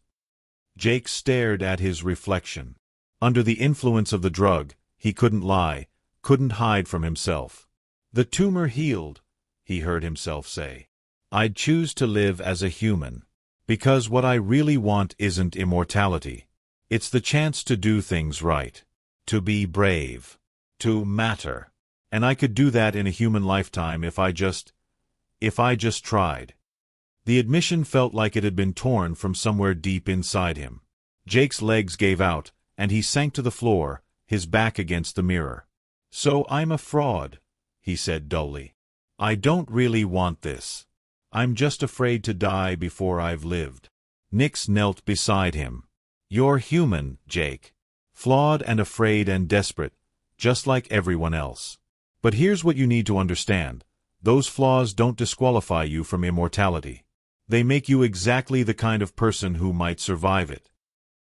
Jake stared at his reflection. Under the influence of the drug, he couldn't lie, couldn't hide from himself. The tumor healed, he heard himself say. I'd choose to live as a human. Because what I really want isn't immortality. It's the chance to do things right. To be brave. To matter. And I could do that in a human lifetime if I just tried. The admission felt like it had been torn from somewhere deep inside him. Jake's legs gave out, and he sank to the floor, his back against the mirror. So I'm a fraud, he said dully. I don't really want this. I'm just afraid to die before I've lived. Nyx knelt beside him. You're human, Jake. Flawed and afraid and desperate, just like everyone else. But here's what you need to understand. Those flaws don't disqualify you from immortality. They make you exactly the kind of person who might survive it.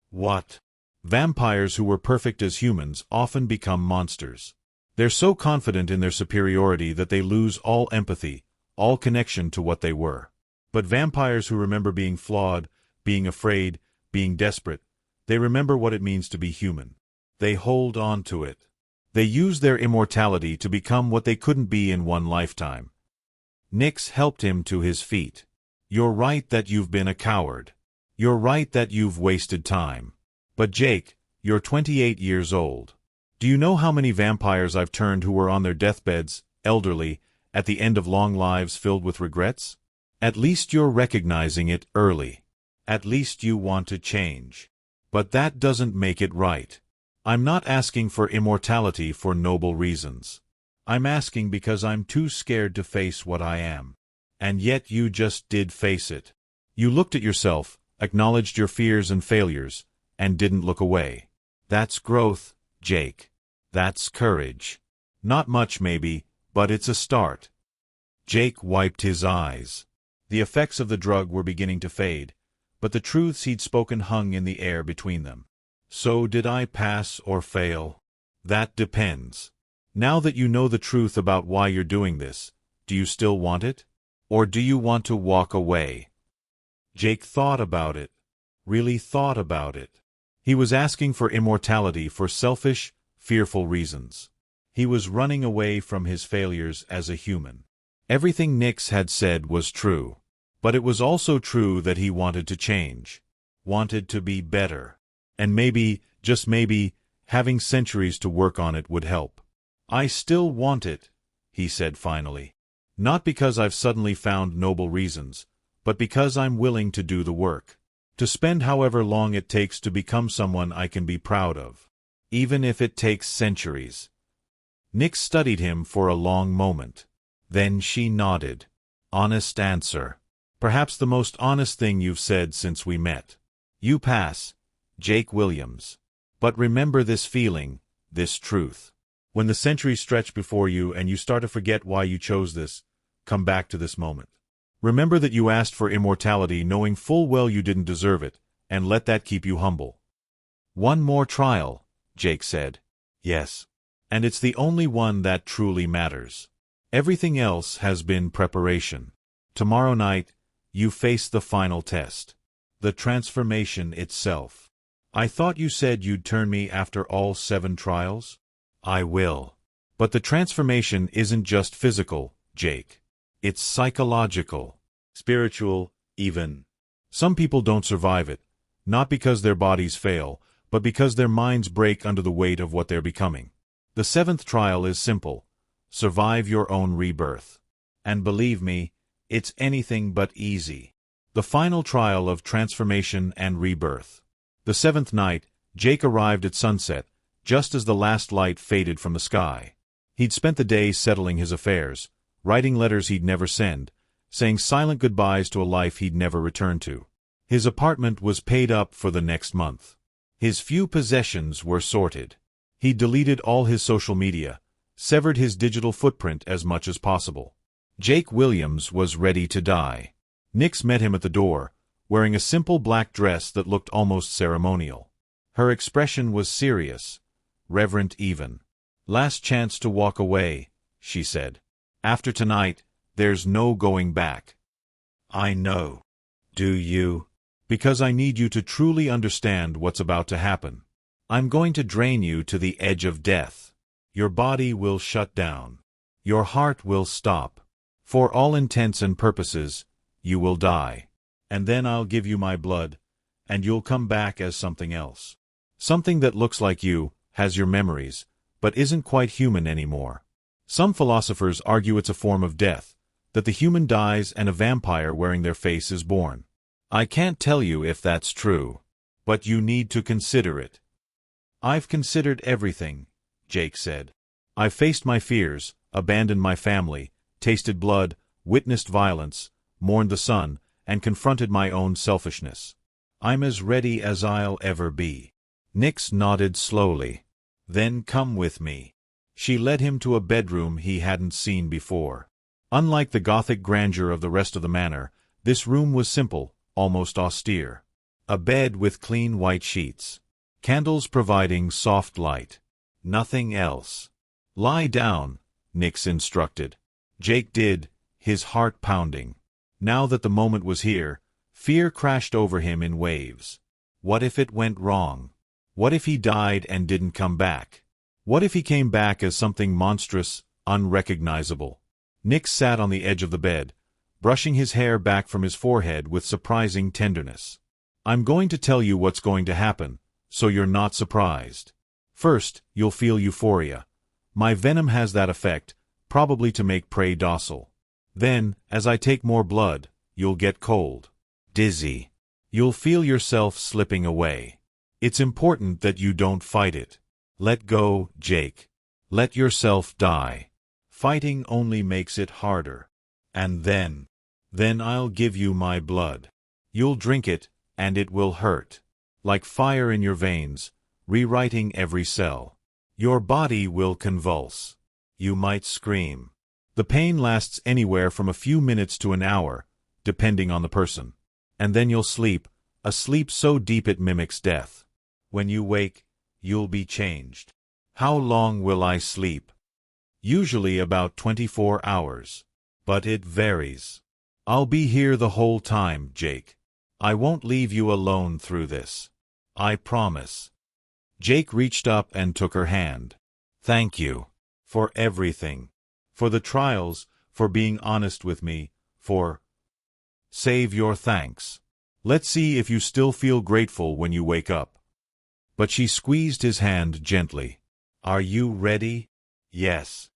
What? Vampires who were perfect as humans often become monsters. They're so confident in their superiority that they lose all empathy, all connection to what they were. But vampires who remember being flawed, being afraid, being desperate, they remember what it means to be human. They hold on to it. They use their immortality to become what they couldn't be in one lifetime. Nyx helped him to his feet. You're right that you've been a coward. You're right that you've wasted time. But Jake, you're 28 years old. Do you know how many vampires I've turned who were on their deathbeds, elderly, at the end of long lives filled with regrets? At least you're recognizing it early. At least you want to change. But that doesn't make it right. I'm not asking for immortality for noble reasons. I'm asking because I'm too scared to face what I am. And yet you just did face it. You looked at yourself, acknowledged your fears and failures, and didn't look away. That's growth, Jake. That's courage. Not much maybe, but it's a start. Jake wiped his eyes. The effects of the drug were beginning to fade, but the truths he'd spoken hung in the air between them. So did I pass or fail? That depends. Now that you know the truth about why you're doing this, do you still want it? Or do you want to walk away? Jake thought about it. Really thought about it. He was asking for immortality for selfish, fearful reasons. He was running away from his failures as a human. Everything Nyx had said was true. But it was also true that he wanted to change. Wanted to be better. And maybe, just maybe, having centuries to work on it would help. I still want it, he said finally. Not because I've suddenly found noble reasons, but because I'm willing to do the work. To spend however long it takes to become someone I can be proud of. Even if it takes centuries. Nyx studied him for a long moment. Then she nodded. Honest answer. Perhaps the most honest thing you've said since we met. You pass, Jake Williams. But remember this feeling, this truth. When the centuries stretch before you and you start to forget why you chose this, come back to this moment. Remember that you asked for immortality knowing full well you didn't deserve it, and let that keep you humble. One more trial, Jake said. Yes. And it's the only one that truly matters. Everything else has been preparation. Tomorrow night, you face the final test. The transformation itself. I thought you said you'd turn me after all 7 trials? I will. But the transformation isn't just physical, Jake. It's psychological. Spiritual, even. Some people don't survive it, not because their bodies fail, but because their minds break under the weight of what they're becoming. The 7th trial is simple. Survive your own rebirth. And believe me, it's anything but easy. The final trial of transformation and rebirth. The 7th night, Jake arrived at sunset, just as the last light faded from the sky. He'd spent the day settling his affairs, writing letters he'd never send, saying silent goodbyes to a life he'd never return to. His apartment was paid up for the next month. His few possessions were sorted. He'd deleted all his social media, severed his digital footprint as much as possible. Jake Williams was ready to die. Nyx met him at the door, wearing a simple black dress that looked almost ceremonial. Her expression was serious, reverent even. Last chance to walk away, she said. After tonight, there's no going back. I know. Do you? Because I need you to truly understand what's about to happen. I'm going to drain you to the edge of death. Your body will shut down. Your heart will stop. For all intents and purposes, you will die. And then I'll give you my blood, and you'll come back as something else. Something that looks like you, has your memories, but isn't quite human anymore. Some philosophers argue it's a form of death, that the human dies and a vampire wearing their face is born. I can't tell you if that's true, but you need to consider it. I've considered everything, Jake said. I've faced my fears, abandoned my family, tasted blood, witnessed violence, mourned the sun, and confronted my own selfishness. I'm as ready as I'll ever be. Nyx nodded slowly. Then come with me. She led him to a bedroom he hadn't seen before. Unlike the gothic grandeur of the rest of the manor, this room was simple, almost austere. A bed with clean white sheets. Candles providing soft light. Nothing else. Lie down, Nyx instructed. Jake did, his heart pounding. Now that the moment was here, fear crashed over him in waves. What if it went wrong? What if he died and didn't come back? What if he came back as something monstrous, unrecognizable? Nyx sat on the edge of the bed, brushing his hair back from his forehead with surprising tenderness. I'm going to tell you what's going to happen, so you're not surprised. First, you'll feel euphoria. My venom has that effect, probably to make prey docile. Then, as I take more blood, you'll get cold, dizzy. You'll feel yourself slipping away. It's important that you don't fight it. Let go, Jake. Let yourself die. Fighting only makes it harder. And then I'll give you my blood. You'll drink it, and it will hurt. Like fire in your veins, rewriting every cell. Your body will convulse. You might scream. The pain lasts anywhere from a few minutes to an hour, depending on the person. And then you'll sleep, a sleep so deep it mimics death. When you wake, you'll be changed. How long will I sleep? Usually about 24 hours. But it varies. I'll be here the whole time, Jake. I won't leave you alone through this. I promise. Jake reached up and took her hand. Thank you. For everything. For the trials, for being honest with me, for... Save your thanks. Let's see if you still feel grateful when you wake up. But she squeezed his hand gently. Are you ready? Yes.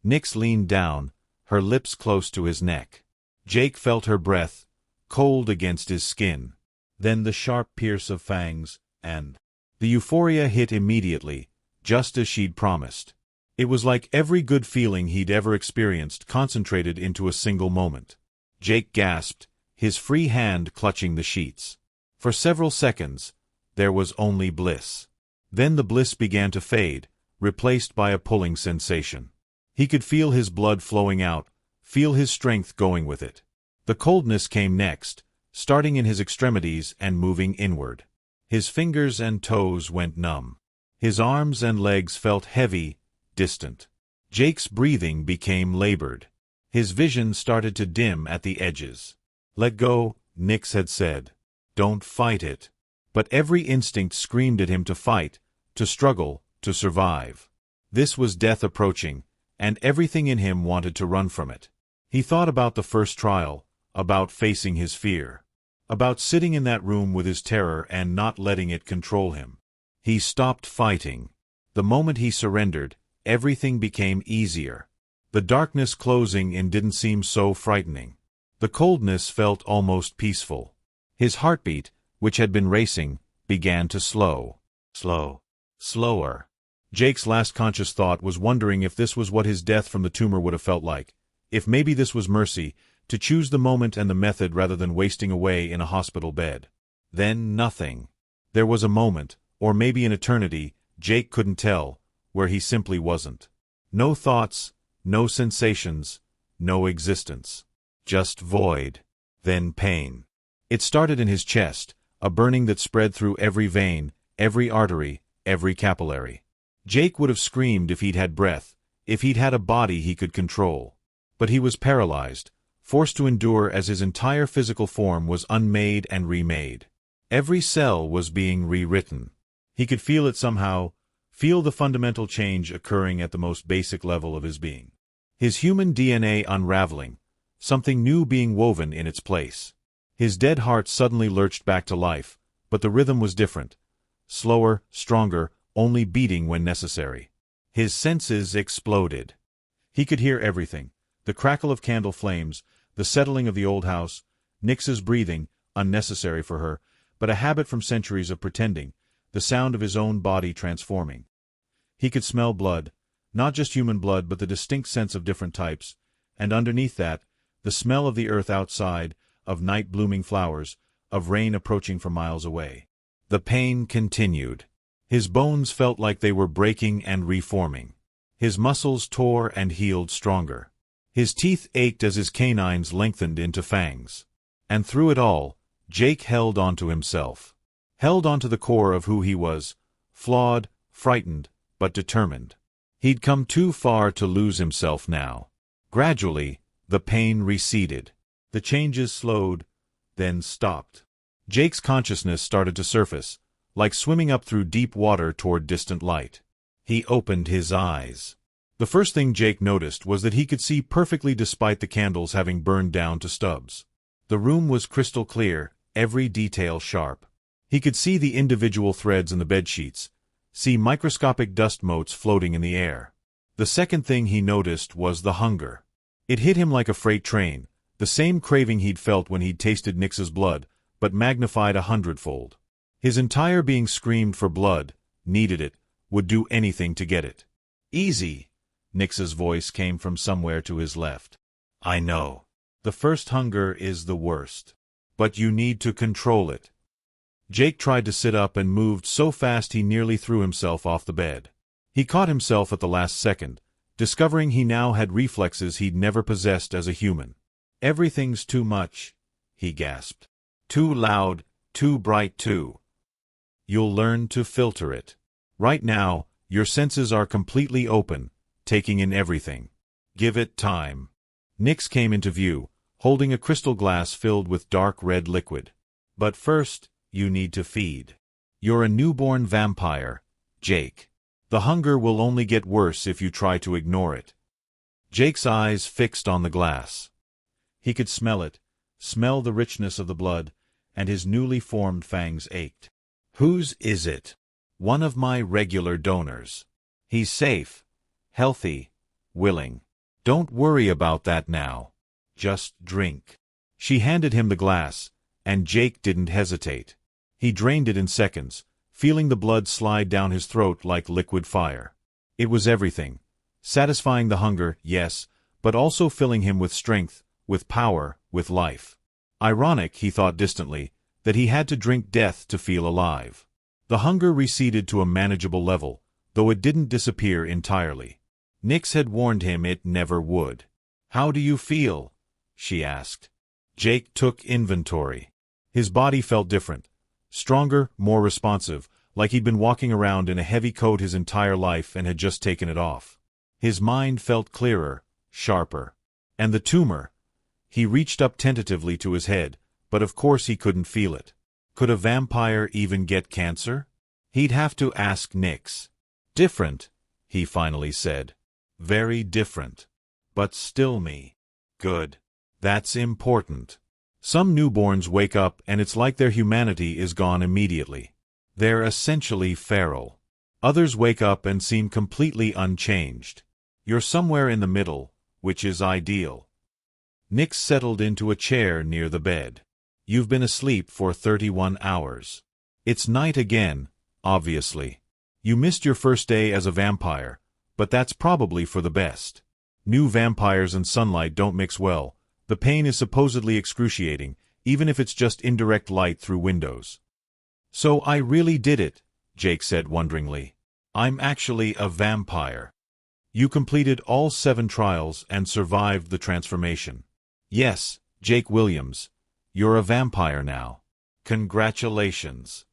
Nyx leaned down, her lips close to his neck. Jake felt her breath, cold against his skin. Then the sharp pierce of fangs, and the euphoria hit immediately, just as she'd promised. It was like every good feeling he'd ever experienced concentrated into a single moment. Jake gasped, his free hand clutching the sheets. For several seconds, there was only bliss. Then the bliss began to fade, replaced by a pulling sensation. He could feel his blood flowing out, feel his strength going with it. The coldness came next, starting in his extremities and moving inward. His fingers and toes went numb. His arms and legs felt heavy, distant. Jake's breathing became labored. His vision started to dim at the edges. Let go, Nyx had said. Don't fight it. But every instinct screamed at him to fight, to struggle, to survive. This was death approaching, and everything in him wanted to run from it. He thought about the first trial, about facing his fear, about sitting in that room with his terror and not letting it control him. He stopped fighting. The moment he surrendered, everything became easier. The darkness closing in didn't seem so frightening. The coldness felt almost peaceful. His heartbeat, which had been racing, began to slow. Slower. Jake's last conscious thought was wondering if this was what his death from the tumor would have felt like. If maybe this was mercy, to choose the moment and the method rather than wasting away in a hospital bed. Then nothing. There was a moment, or maybe an eternity, Jake couldn't tell, where he simply wasn't. No thoughts, no sensations, no existence. Just void. Then pain. It started in his chest, a burning that spread through every vein, every artery, every capillary. Jake would have screamed if he'd had breath, if he'd had a body he could control. But he was paralyzed, forced to endure as his entire physical form was unmade and remade. Every cell was being rewritten. He could feel it somehow, feel the fundamental change occurring at the most basic level of his being. His human DNA unraveling, something new being woven in its place. His dead heart suddenly lurched back to life, but the rhythm was different. Slower, stronger, only beating when necessary. His senses exploded. He could hear everything. The crackle of candle flames, the settling of the old house, Nyx's breathing, unnecessary for her, but a habit from centuries of pretending, the sound of his own body transforming. He could smell blood, not just human blood but the distinct sense of different types, and underneath that, the smell of the earth outside, of night blooming flowers, of rain approaching from miles away. The pain continued. His bones felt like they were breaking and reforming. His muscles tore and healed stronger. His teeth ached as his canines lengthened into fangs. And through it all, Jake held onto himself. Held onto the core of who he was, flawed, frightened, but determined. He'd come too far to lose himself now. Gradually, the pain receded. The changes slowed, then stopped. Jake's consciousness started to surface, like swimming up through deep water toward distant light. He opened his eyes. The first thing Jake noticed was that he could see perfectly despite the candles having burned down to stubs. The room was crystal clear, every detail sharp. He could see the individual threads in the bedsheets, see microscopic dust motes floating in the air. The second thing he noticed was the hunger. It hit him like a freight train, The same craving he'd felt when he'd tasted Nyx's blood, but magnified 100-fold. His entire being screamed for blood, needed it, would do anything to get it. "Easy," Nyx's voice came from somewhere to his left. "I know. The first hunger is the worst. But you need to control it." Jake tried to sit up and moved so fast he nearly threw himself off the bed. He caught himself at the last second, discovering he now had reflexes he'd never possessed as a human. "Everything's too much," he gasped. "Too loud, too bright too. You'll learn to filter it. Right now, your senses are completely open, taking in everything. Give it time." Nyx came into view, holding a crystal glass filled with dark red liquid. "But first, you need to feed. You're a newborn vampire, Jake. The hunger will only get worse if you try to ignore it." Jake's eyes fixed on the glass. He could smell it, smell the richness of the blood, and his newly formed fangs ached. "Whose is it?" "One of my regular donors. He's safe, healthy, willing. Don't worry about that now. Just drink." She handed him the glass, and Jake didn't hesitate. He drained it in seconds, feeling the blood slide down his throat like liquid fire. It was everything. Satisfying the hunger, yes, but also filling him with strength, with power, with life. Ironic, he thought distantly, that he had to drink death to feel alive. The hunger receded to a manageable level, though it didn't disappear entirely. Nyx had warned him it never would. "How do you feel?" she asked. Jake took inventory. His body felt different. Stronger, more responsive, like he'd been walking around in a heavy coat his entire life and had just taken it off. His mind felt clearer, sharper. And the tumor? He reached up tentatively to his head, but of course he couldn't feel it. Could a vampire even get cancer? He'd have to ask Nyx. "Different," he finally said. "Very different. But still me." "Good. That's important. Some newborns wake up and it's like their humanity is gone immediately. They're essentially feral. Others wake up and seem completely unchanged. You're somewhere in the middle, which is ideal." Nyx settled into a chair near the bed. "You've been asleep for 31 hours. It's night again, obviously. You missed your first day as a vampire, but that's probably for the best. New vampires and sunlight don't mix well. The pain is supposedly excruciating, even if it's just indirect light through windows." "So I really did it," Jake said wonderingly. "I'm actually a vampire." "You completed all 7 trials and survived the transformation." "Yes, Jake Williams. You're a vampire now. Congratulations."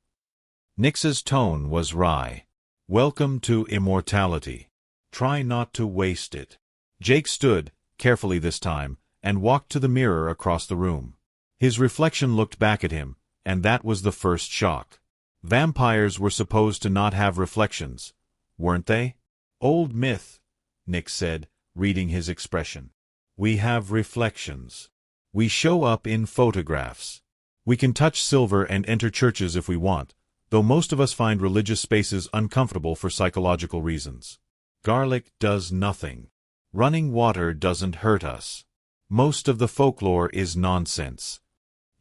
Nyx's tone was wry. "Welcome to immortality. Try not to waste it." Jake stood, carefully this time, and walked to the mirror across the room. His reflection looked back at him, and that was the first shock. Vampires were supposed to not have reflections, weren't they? "Old myth," Nyx said, reading his expression. "We have reflections. We show up in photographs. We can touch silver and enter churches if we want, though most of us find religious spaces uncomfortable for psychological reasons. Garlic does nothing. Running water doesn't hurt us. Most of the folklore is nonsense."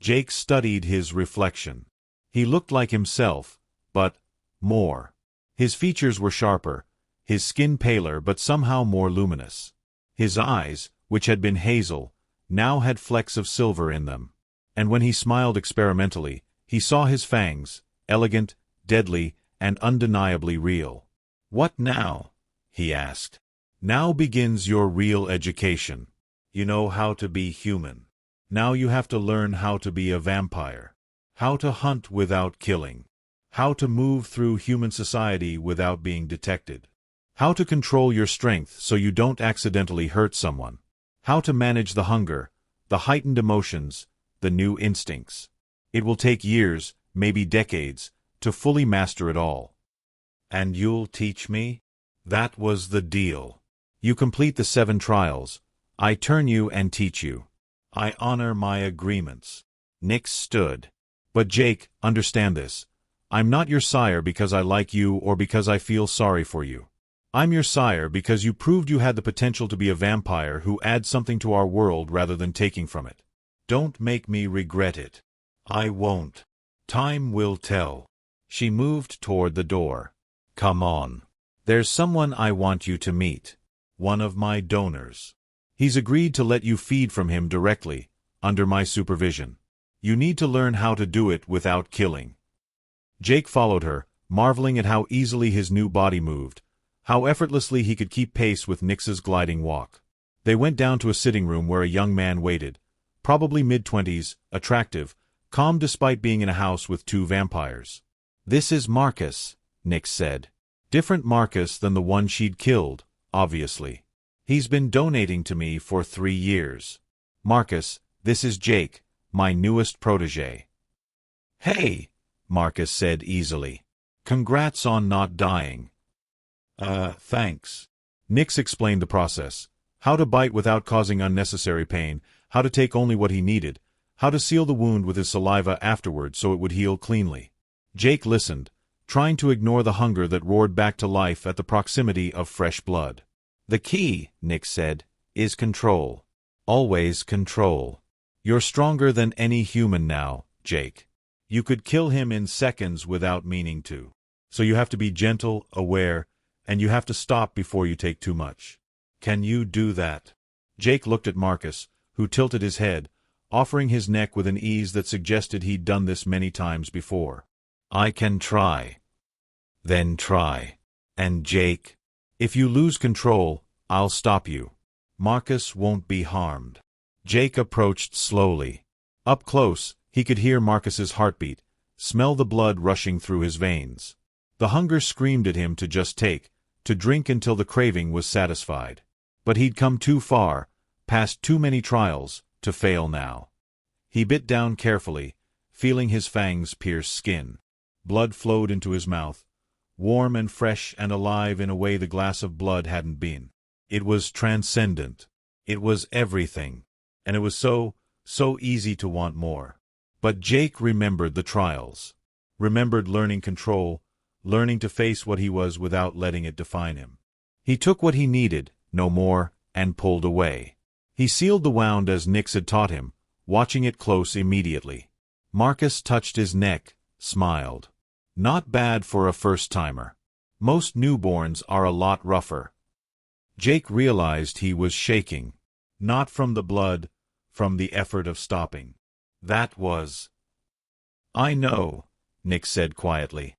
Jake studied his reflection. He looked like himself, but more. His features were sharper, his skin paler but somehow more luminous. His eyes, which had been hazel, now had flecks of silver in them. And when he smiled experimentally, he saw his fangs, elegant, deadly, and undeniably real. "What now?" he asked. "Now begins your real education. You know how to be human. Now you have to learn how to be a vampire. How to hunt without killing. How to move through human society without being detected. How to control your strength so you don't accidentally hurt someone. How to manage the hunger, the heightened emotions, the new instincts. It will take years, maybe decades, to fully master it all." "And you'll teach me?" "That was the deal. You complete the 7 trials. I turn you and teach you. I honor my agreements." Nyx stood. "But Jake, understand this. I'm not your sire because I like you or because I feel sorry for you. I'm your sire because you proved you had the potential to be a vampire who adds something to our world rather than taking from it. Don't make me regret it. I won't. Time will tell. She moved toward the door. Come on. There's someone I want you to meet. One of my donors. He's agreed to let you feed from him directly, under my supervision. You need to learn how to do it without killing. Jake followed her, marveling at how easily his new body moved, how effortlessly he could keep pace with Nyx's gliding walk. They went down to a sitting room where a young man waited, probably mid-20s, attractive, calm despite being in a house with 2 vampires. This is Marcus, Nyx said. Different Marcus than the one she'd killed, obviously. He's been donating to me for 3 years. Marcus, this is Jake, my newest protégé. Hey, Marcus said easily. Congrats on not dying. Thanks. Nyx explained the process. How to bite without causing unnecessary pain, how to take only what he needed, how to seal the wound with his saliva afterward so it would heal cleanly. Jake listened, trying to ignore the hunger that roared back to life at the proximity of fresh blood. The key, Nyx said, is control. Always control. You're stronger than any human now, Jake. You could kill him in seconds without meaning to. So you have to be gentle, aware, and you have to stop before you take too much. Can you do that? Jake looked at Marcus, who tilted his head, offering his neck with an ease that suggested he'd done this many times before. I can try. Then try. And Jake, if you lose control, I'll stop you. Marcus won't be harmed. Jake approached slowly. Up close, he could hear Marcus's heartbeat, smell the blood rushing through his veins. The hunger screamed at him to just take, to drink until the craving was satisfied. But he'd come too far, past too many trials, to fail now. He bit down carefully, feeling his fangs pierce skin. Blood flowed into his mouth, warm and fresh and alive in a way the glass of blood hadn't been. It was transcendent. It was everything. And it was so easy to want more. But Jake remembered the trials. Remembered learning control, learning to face what he was without letting it define him. He took what he needed, no more, and pulled away. He sealed the wound as Nyx had taught him, watching it close immediately. Marcus touched his neck, smiled. Not bad for a first-timer. Most newborns are a lot rougher. Jake realized he was shaking. Not from the blood, from the effort of stopping. That was... I know, Nyx said quietly.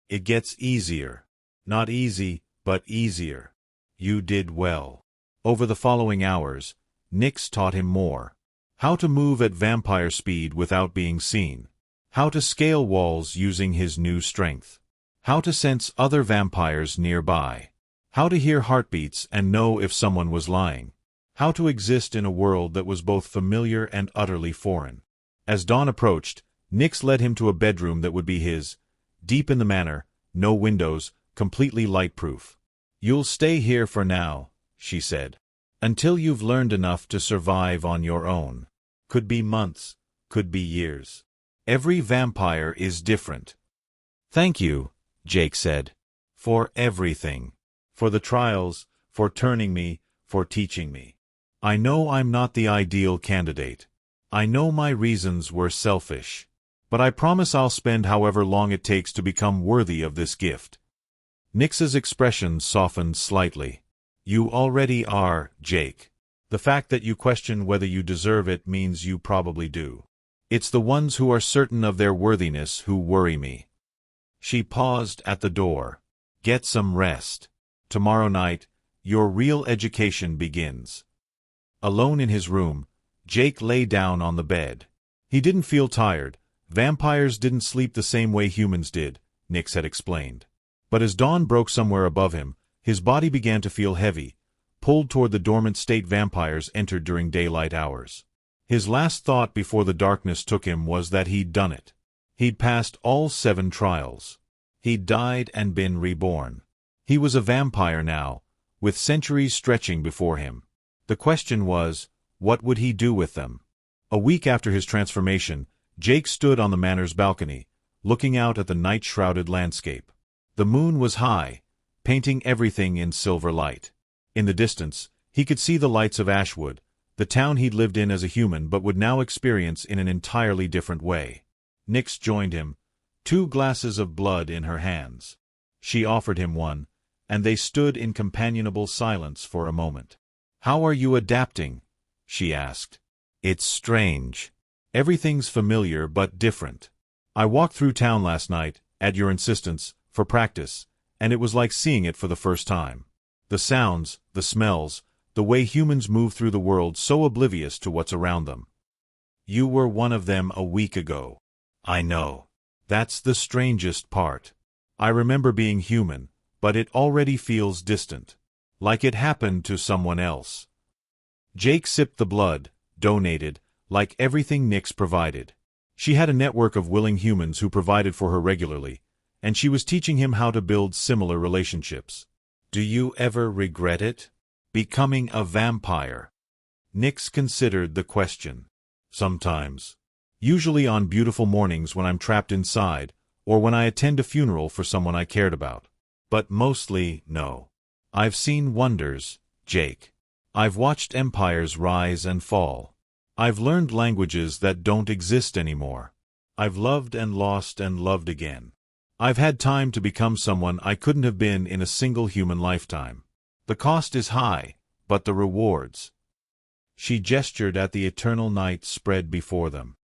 It gets easier. Not easy, but easier. You did well. Over the following hours, Nyx taught him more. How to move at vampire speed without being seen. How to scale walls using his new strength. How to sense other vampires nearby. How to hear heartbeats and know if someone was lying. How to exist in a world that was both familiar and utterly foreign. As dawn approached, Nyx led him to a bedroom that would be his. Deep in the manor, no windows, completely light-proof. You'll stay here for now, she said. Until you've learned enough to survive on your own. Could be months, could be years. Every vampire is different. Thank you, Jake said. For everything. For the trials, for turning me, for teaching me. I know I'm not the ideal candidate. I know my reasons were selfish. But I promise I'll spend however long it takes to become worthy of this gift. Nyx's expression softened slightly. You already are, Jake. The fact that you question whether you deserve it means you probably do. It's the ones who are certain of their worthiness who worry me. She paused at the door. Get some rest. Tomorrow night, your real education begins. Alone in his room, Jake lay down on the bed. He didn't feel tired. Vampires didn't sleep the same way humans did, Nyx had explained. But as dawn broke somewhere above him, his body began to feel heavy, pulled toward the dormant state vampires entered during daylight hours. His last thought before the darkness took him was that he'd done it. He'd passed all 7 trials. He'd died and been reborn. He was a vampire now, with centuries stretching before him. The question was, what would he do with them? A week after his transformation, Jake stood on the manor's balcony, looking out at the night-shrouded landscape. The moon was high, painting everything in silver light. In the distance, he could see the lights of Ashwood, the town he'd lived in as a human but would now experience in an entirely different way. Nyx joined him, 2 glasses of blood in her hands. She offered him one, and they stood in companionable silence for a moment. "How are you adapting?" she asked. "It's strange. Everything's familiar but different. I walked through town last night, at your insistence, for practice, and it was like seeing it for the first time. The sounds, the smells, the way humans move through the world so oblivious to what's around them. You were one of them a week ago." "I know. That's the strangest part. I remember being human, but it already feels distant. Like it happened to someone else." Jake sipped the blood, donated, like everything Nyx provided. She had a network of willing humans who provided for her regularly, and she was teaching him how to build similar relationships. "Do you ever regret it? Becoming a vampire?" Nyx considered the question. "Sometimes. Usually on beautiful mornings when I'm trapped inside, or when I attend a funeral for someone I cared about. But mostly, no. I've seen wonders, Jake. I've watched empires rise and fall. I've learned languages that don't exist anymore. I've loved and lost and loved again. I've had time to become someone I couldn't have been in a single human lifetime. The cost is high, but the rewards." She gestured at the eternal night spread before them.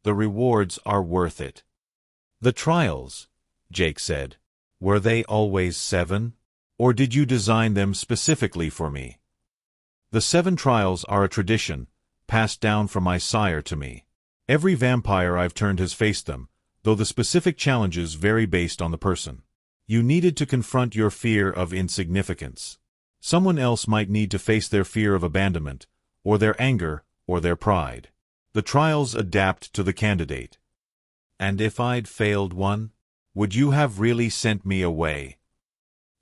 "The rewards are worth it." "The trials," Jake said. "Were they always 7? Or did you design them specifically for me?" "The 7 trials are a tradition, passed down from my sire to me. Every vampire I've turned has faced them, though the specific challenges vary based on the person. You needed to confront your fear of insignificance. Someone else might need to face their fear of abandonment, or their anger, or their pride. The trials adapt to the candidate." "And if I'd failed one, would you have really sent me away?"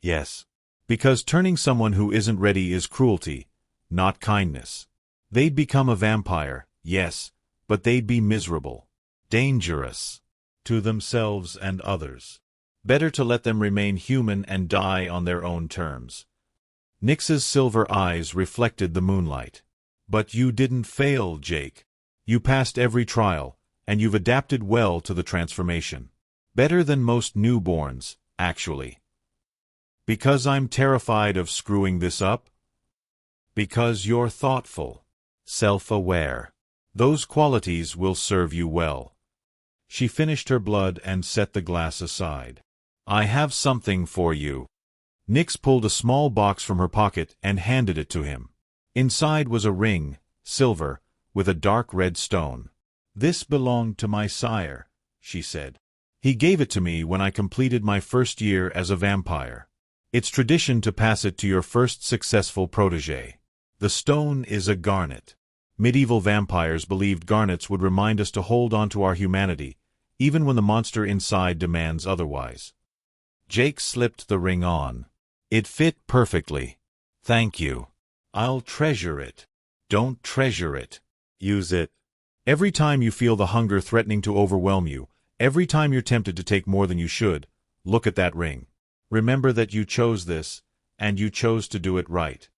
"Yes. Because turning someone who isn't ready is cruelty, not kindness. They'd become a vampire, yes, but they'd be miserable. Dangerous. To themselves and others. Better to let them remain human and die on their own terms." Nyx's silver eyes reflected the moonlight. "But you didn't fail, Jake. You passed every trial, and you've adapted well to the transformation. Better than most newborns, actually." "Because I'm terrified of screwing this up?" "Because you're thoughtful, self-aware. Those qualities will serve you well." She finished her blood and set the glass aside. "I have something for you." Nyx pulled a small box from her pocket and handed it to him. Inside was a ring, silver, with a dark red stone. "This belonged to my sire," she said. "He gave it to me when I completed my first year as a vampire. It's tradition to pass it to your first successful protégé. The stone is a garnet. Medieval vampires believed garnets would remind us to hold on to our humanity, even when the monster inside demands otherwise." Jake slipped the ring on. It fit perfectly. "Thank you. I'll treasure it." "Don't treasure it. Use it. Every time you feel the hunger threatening to overwhelm you, every time you're tempted to take more than you should, look at that ring. Remember that you chose this, and you chose to do it right."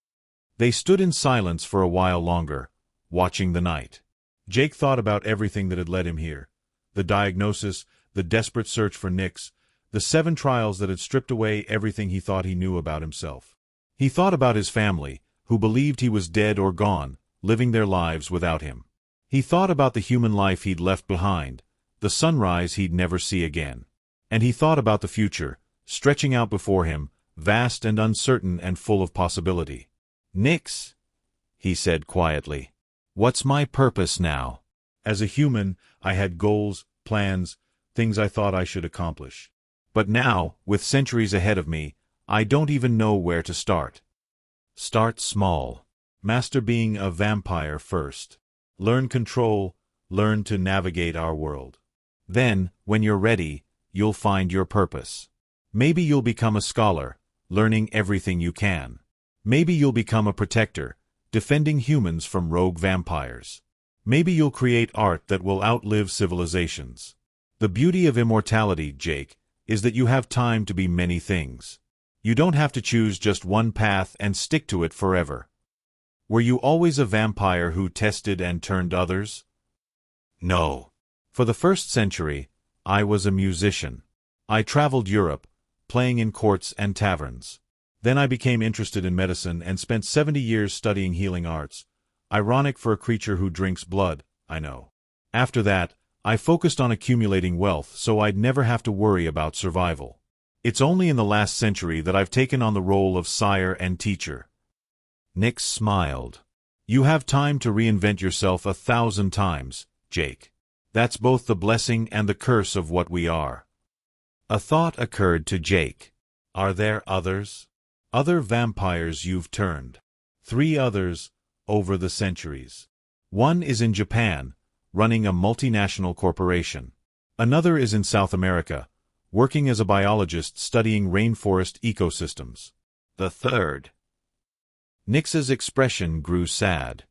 They stood in silence for a while longer, watching the night. Jake thought about everything that had led him here. The diagnosis, the desperate search for Nyx, the 7 trials that had stripped away everything he thought he knew about himself. He thought about his family, who believed he was dead or gone, living their lives without him. He thought about the human life he'd left behind, the sunrise he'd never see again. And he thought about the future, stretching out before him, vast and uncertain and full of possibility. "Nyx," he said quietly, "what's my purpose now? As a human, I had goals, plans, things I thought I should accomplish. But now, with centuries ahead of me, I don't even know where to start. Start small. Master being a vampire first. Learn control, learn to navigate our world. Then, when you're ready, you'll find your purpose. Maybe you'll become a scholar, learning everything you can. Maybe you'll become a protector, defending humans from rogue vampires. Maybe you'll create art that will outlive civilizations. The beauty of immortality, Jake, is that you have time to be many things. You don't have to choose just one path and stick to it forever. Were you always a vampire who tested and turned others? No. For the first century, I was a musician. I traveled Europe, playing in courts and taverns. Then I became interested in medicine and spent 70 years studying healing arts. Ironic for a creature who drinks blood, I know. After that, I focused on accumulating wealth so I'd never have to worry about survival. It's only in the last century that I've taken on the role of sire and teacher. Nyx smiled. You have time to reinvent yourself 1,000 times, Jake. That's both the blessing and the curse of what we are. A thought occurred to Jake. Are there others? Other vampires you've turned. 3 others, over the centuries. One is in Japan, running a multinational corporation. Another is in South America, working as a biologist studying rainforest ecosystems. The third. Nyx's expression grew sad.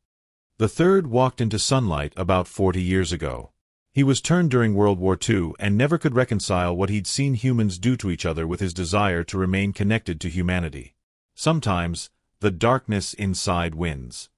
The third walked into sunlight about 40 years ago. He was turned during World War II and never could reconcile what he'd seen humans do to each other with his desire to remain connected to humanity. Sometimes, the darkness inside wins.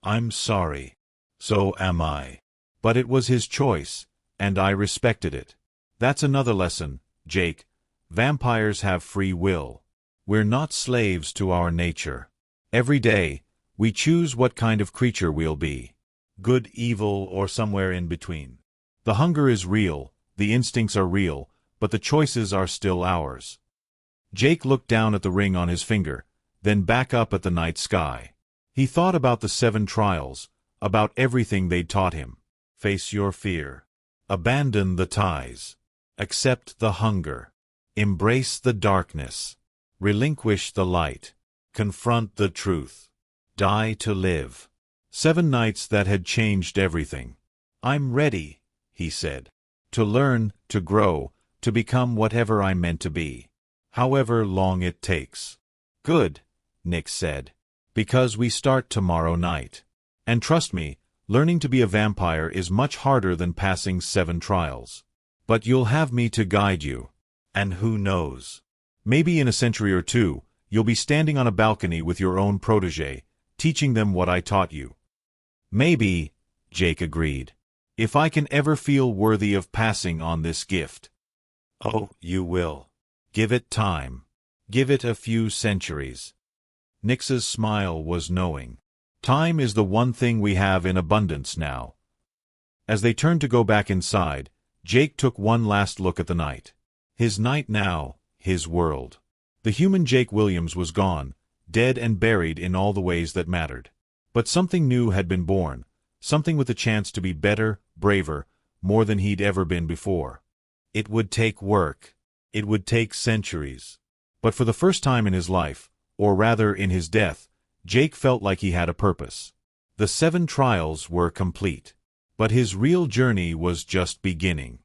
I'm sorry. So am I. But it was his choice, and I respected it. That's another lesson, Jake. Vampires have free will. We're not slaves to our nature. Every day, we choose what kind of creature we'll be. Good, evil, or somewhere in between. The hunger is real, the instincts are real, but the choices are still ours. Jake looked down at the ring on his finger, then back up at the night sky. He thought about the 7 trials, about everything they'd taught him. Face your fear. Abandon the ties. Accept the hunger. Embrace the darkness. Relinquish the light. Confront the truth. Die to live. 7 nights that had changed everything. I'm ready, he said. To learn, to grow, to become whatever I'm meant to be. However long it takes. Good, Nyx said. Because we start tomorrow night. And trust me, learning to be a vampire is much harder than passing 7 trials. But you'll have me to guide you. And who knows? Maybe in a century or 2, you'll be standing on a balcony with your own protégé, teaching them what I taught you. Maybe, Jake agreed. If I can ever feel worthy of passing on this gift. Oh, you will. Give it time. Give it a few centuries. Nyx's smile was knowing. Time is the one thing we have in abundance now. As they turned to go back inside, Jake took one last look at the night. His night now, his world. The human Jake Williams was gone, dead and buried in all the ways that mattered. But something new had been born, something with a chance to be better, braver, more than he'd ever been before. It would take work. It would take centuries. But for the first time in his life, or rather in his death, Jake felt like he had a purpose. The 7 trials were complete. But his real journey was just beginning.